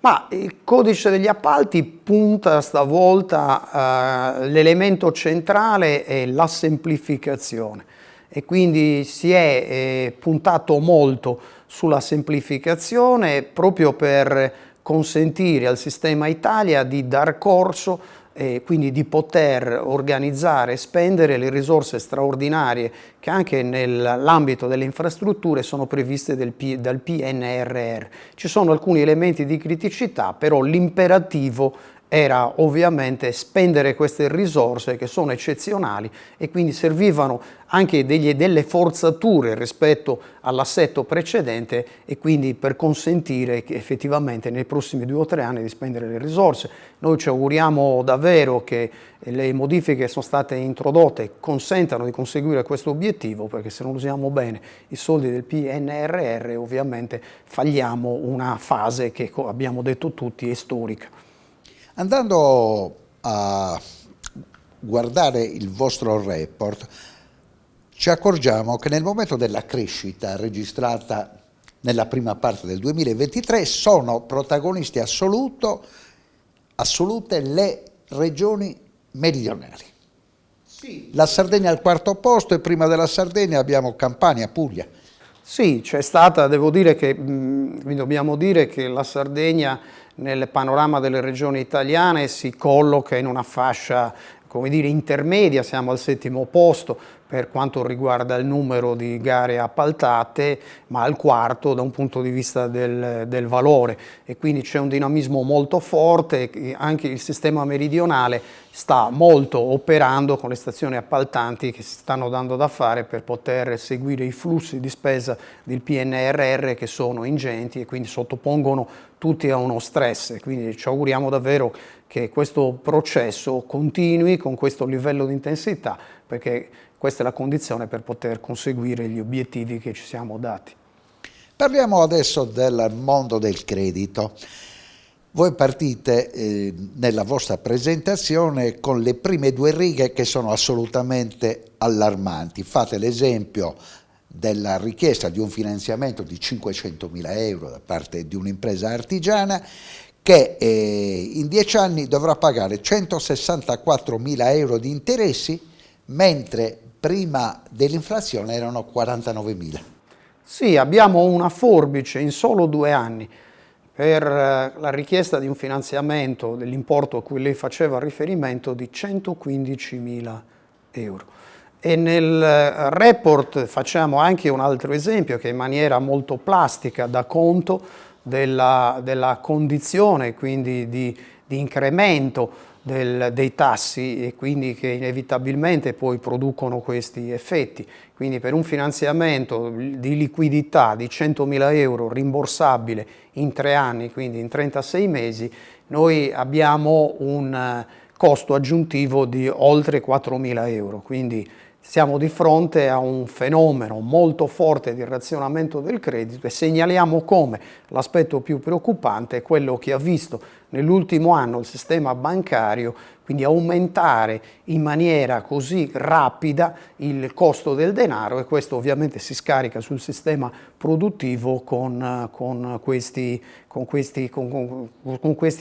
Ma il codice degli appalti punta stavolta, l'elemento centrale è la semplificazione e quindi si è puntato molto sulla semplificazione proprio per consentire al sistema Italia di dar corso quindi di poter organizzare e spendere le risorse straordinarie che anche nell'ambito delle infrastrutture sono previste dal PNRR. Ci sono alcuni elementi di criticità, però l'imperativo era ovviamente spendere queste risorse che sono eccezionali e quindi servivano anche delle forzature rispetto all'assetto precedente e quindi per consentire che effettivamente nei prossimi 2 o 3 anni di spendere le risorse. Noi ci auguriamo davvero che le modifiche che sono state introdotte consentano di conseguire questo obiettivo, perché se non usiamo bene i soldi del PNRR ovviamente falliamo una fase che abbiamo detto tutti è storica. Andando a guardare il vostro report, ci accorgiamo che nel momento della crescita registrata nella prima parte del 2023 sono protagonisti assolute le regioni meridionali. Sì. La Sardegna al 4° posto e prima della Sardegna abbiamo Campania, Puglia. Sì, c'è stata, dobbiamo dire che la Sardegna nel panorama delle regioni italiane si colloca in una fascia, come dire, intermedia, siamo al 7° posto per quanto riguarda il numero di gare appaltate, ma al 4° da un punto di vista del valore e quindi c'è un dinamismo molto forte, anche il sistema meridionale sta molto operando con le stazioni appaltanti che si stanno dando da fare per poter seguire i flussi di spesa del PNRR che sono ingenti e quindi sottopongono tutti a uno stress, quindi ci auguriamo davvero che questo processo continui con questo livello di intensità, perché questa è la condizione per poter conseguire gli obiettivi che ci siamo dati. Parliamo adesso del mondo del credito. Voi partite nella vostra presentazione con le prime 2 righe che sono assolutamente allarmanti. Fate l'esempio della richiesta di un finanziamento di 500.000 euro da parte di un'impresa artigiana che in 10 anni dovrà pagare 164.000 euro di interessi, mentre prima dell'inflazione erano 49.000. Sì, abbiamo una forbice in solo 2 anni per la richiesta di un finanziamento dell'importo a cui lei faceva riferimento di 115.000 euro. E nel report facciamo anche un altro esempio che in maniera molto plastica dà conto della condizione, quindi di incremento dei tassi e quindi che inevitabilmente poi producono questi effetti. Quindi per un finanziamento di liquidità di 100.000 euro rimborsabile in 3 anni, quindi in 36 mesi, noi abbiamo un costo aggiuntivo di oltre 4.000 euro. Quindi siamo di fronte a un fenomeno molto forte di razionamento del credito e segnaliamo come l'aspetto più preoccupante è quello che ha visto nell'ultimo anno il sistema bancario, quindi aumentare in maniera così rapida il costo del denaro, e questo ovviamente si scarica sul sistema produttivo con questi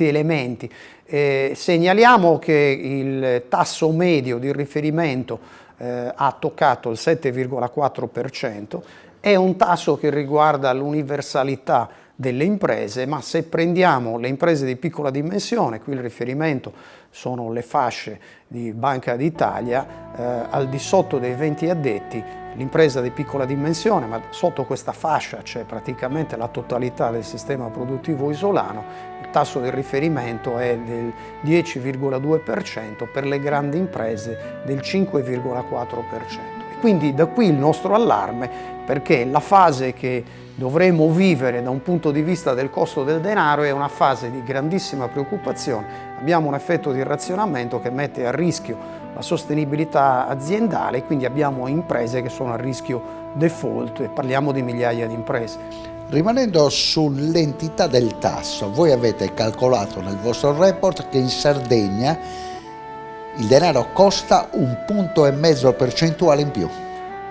elementi. Segnaliamo che il tasso medio di riferimento ha toccato il 7,4%, è un tasso che riguarda l'universalità delle imprese, ma se prendiamo le imprese di piccola dimensione, qui il riferimento sono le fasce di Banca d'Italia, al di sotto dei 20 addetti, l'impresa di piccola dimensione, ma sotto questa fascia c'è praticamente la totalità del sistema produttivo isolano, il tasso di riferimento è del 10,2%, per le grandi imprese del 5,4%. Quindi da qui il nostro allarme, perché la fase che dovremo vivere da un punto di vista del costo del denaro è una fase di grandissima preoccupazione. Abbiamo un effetto di razionamento che mette a rischio la sostenibilità aziendale e quindi abbiamo imprese che sono a rischio default e parliamo di migliaia di imprese. Rimanendo sull'entità del tasso, voi avete calcolato nel vostro report che in Sardegna il denaro costa 1,5 punti percentuali in più.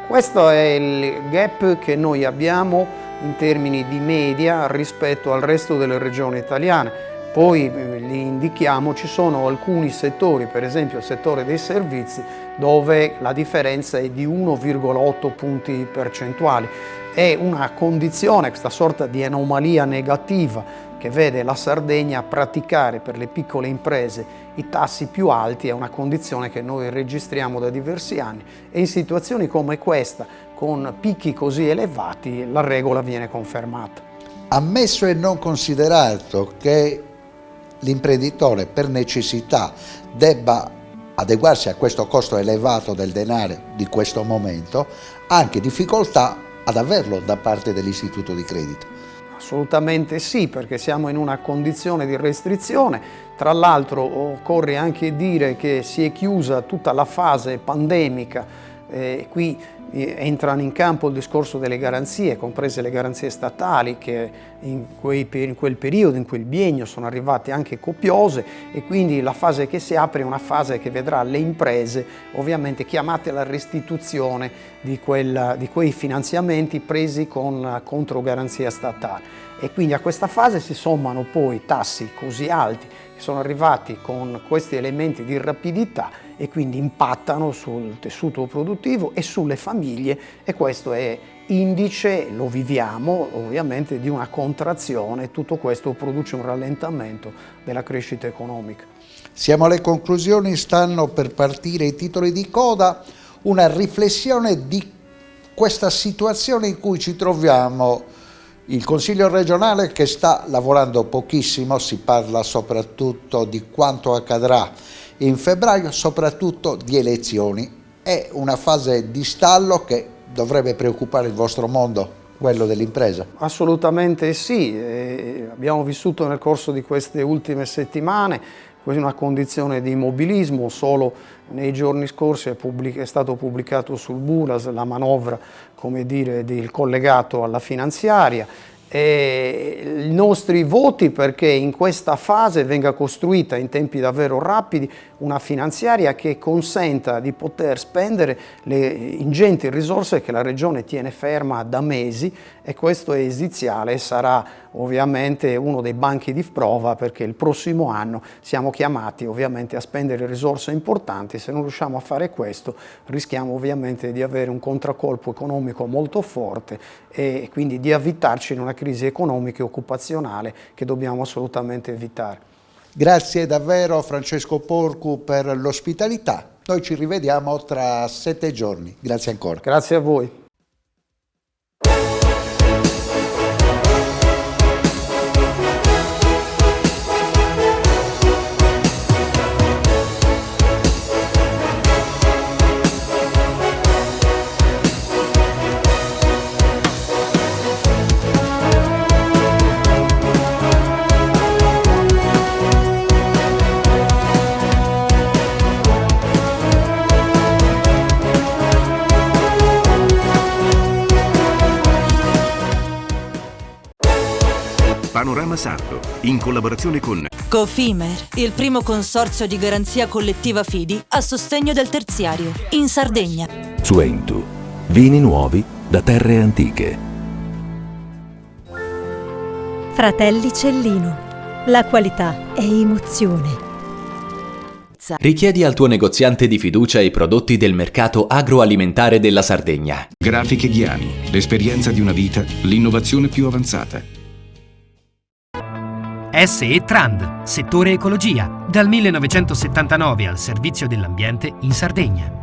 Questo è il gap che noi abbiamo in termini di media rispetto al resto delle regioni italiane. Poi li indichiamo, ci sono alcuni settori, per esempio il settore dei servizi, dove la differenza è di 1,8 punti percentuali. È una condizione, questa sorta di anomalia negativa che vede la Sardegna praticare per le piccole imprese i tassi più alti, è una condizione che noi registriamo da diversi anni e in situazioni come questa, con picchi così elevati, la regola viene confermata. Ammesso e non considerato che l'imprenditore per necessità debba adeguarsi a questo costo elevato del denaro di questo momento, ha anche difficoltà ad averlo da parte dell'istituto di credito. Assolutamente sì, perché siamo in una condizione di restrizione. Tra l'altro occorre anche dire che si è chiusa tutta la fase pandemica, qui entrano in campo il discorso delle garanzie, comprese le garanzie statali, che in quel periodo, in quel biennio, sono arrivate anche copiose, e quindi la fase che si apre è una fase che vedrà le imprese ovviamente chiamate alla restituzione di quei finanziamenti presi con controgaranzia statale. E quindi a questa fase si sommano poi tassi così alti che sono arrivati con questi elementi di rapidità e quindi impattano sul tessuto produttivo e sulle famiglie, e questo è indice, lo viviamo ovviamente, di una contrazione. Tutto questo produce un rallentamento della crescita economica. Siamo alle conclusioni, stanno per partire i titoli di coda, una riflessione di questa situazione in cui ci troviamo. Il Consiglio regionale che sta lavorando pochissimo, si parla soprattutto di quanto accadrà in febbraio, soprattutto di elezioni. È una fase di stallo che dovrebbe preoccupare il vostro mondo, quello dell'impresa? Assolutamente sì, abbiamo vissuto nel corso di queste ultime settimane una condizione di immobilismo. Solo nei giorni scorsi è stato pubblicato sul Buras la manovra, come dire, del collegato alla finanziaria. I nostri voti perché in questa fase venga costruita in tempi davvero rapidi una finanziaria che consenta di poter spendere le ingenti risorse che la Regione tiene ferma da mesi, e questo è esiziale e sarà ovviamente uno dei banchi di prova, perché il prossimo anno siamo chiamati ovviamente a spendere risorse importanti. Se non riusciamo a fare questo rischiamo ovviamente di avere un contraccolpo economico molto forte e quindi di avvitarci in una crisi economica e occupazionale che dobbiamo assolutamente evitare. Grazie davvero Francesco Porcu per l'ospitalità. Noi ci rivediamo tra 7 giorni. Grazie ancora. Grazie a voi. Panorama Sardo, in collaborazione con Cofimer, il primo consorzio di garanzia collettiva Fidi a sostegno del terziario, in Sardegna. Suentu, vini nuovi da terre antiche. Fratelli Cellino, la qualità è emozione. Richiedi al tuo negoziante di fiducia i prodotti del mercato agroalimentare della Sardegna. Grafiche Ghiani, l'esperienza di una vita, l'innovazione più avanzata. SE Trand, settore ecologia, dal 1979 al servizio dell'ambiente in Sardegna.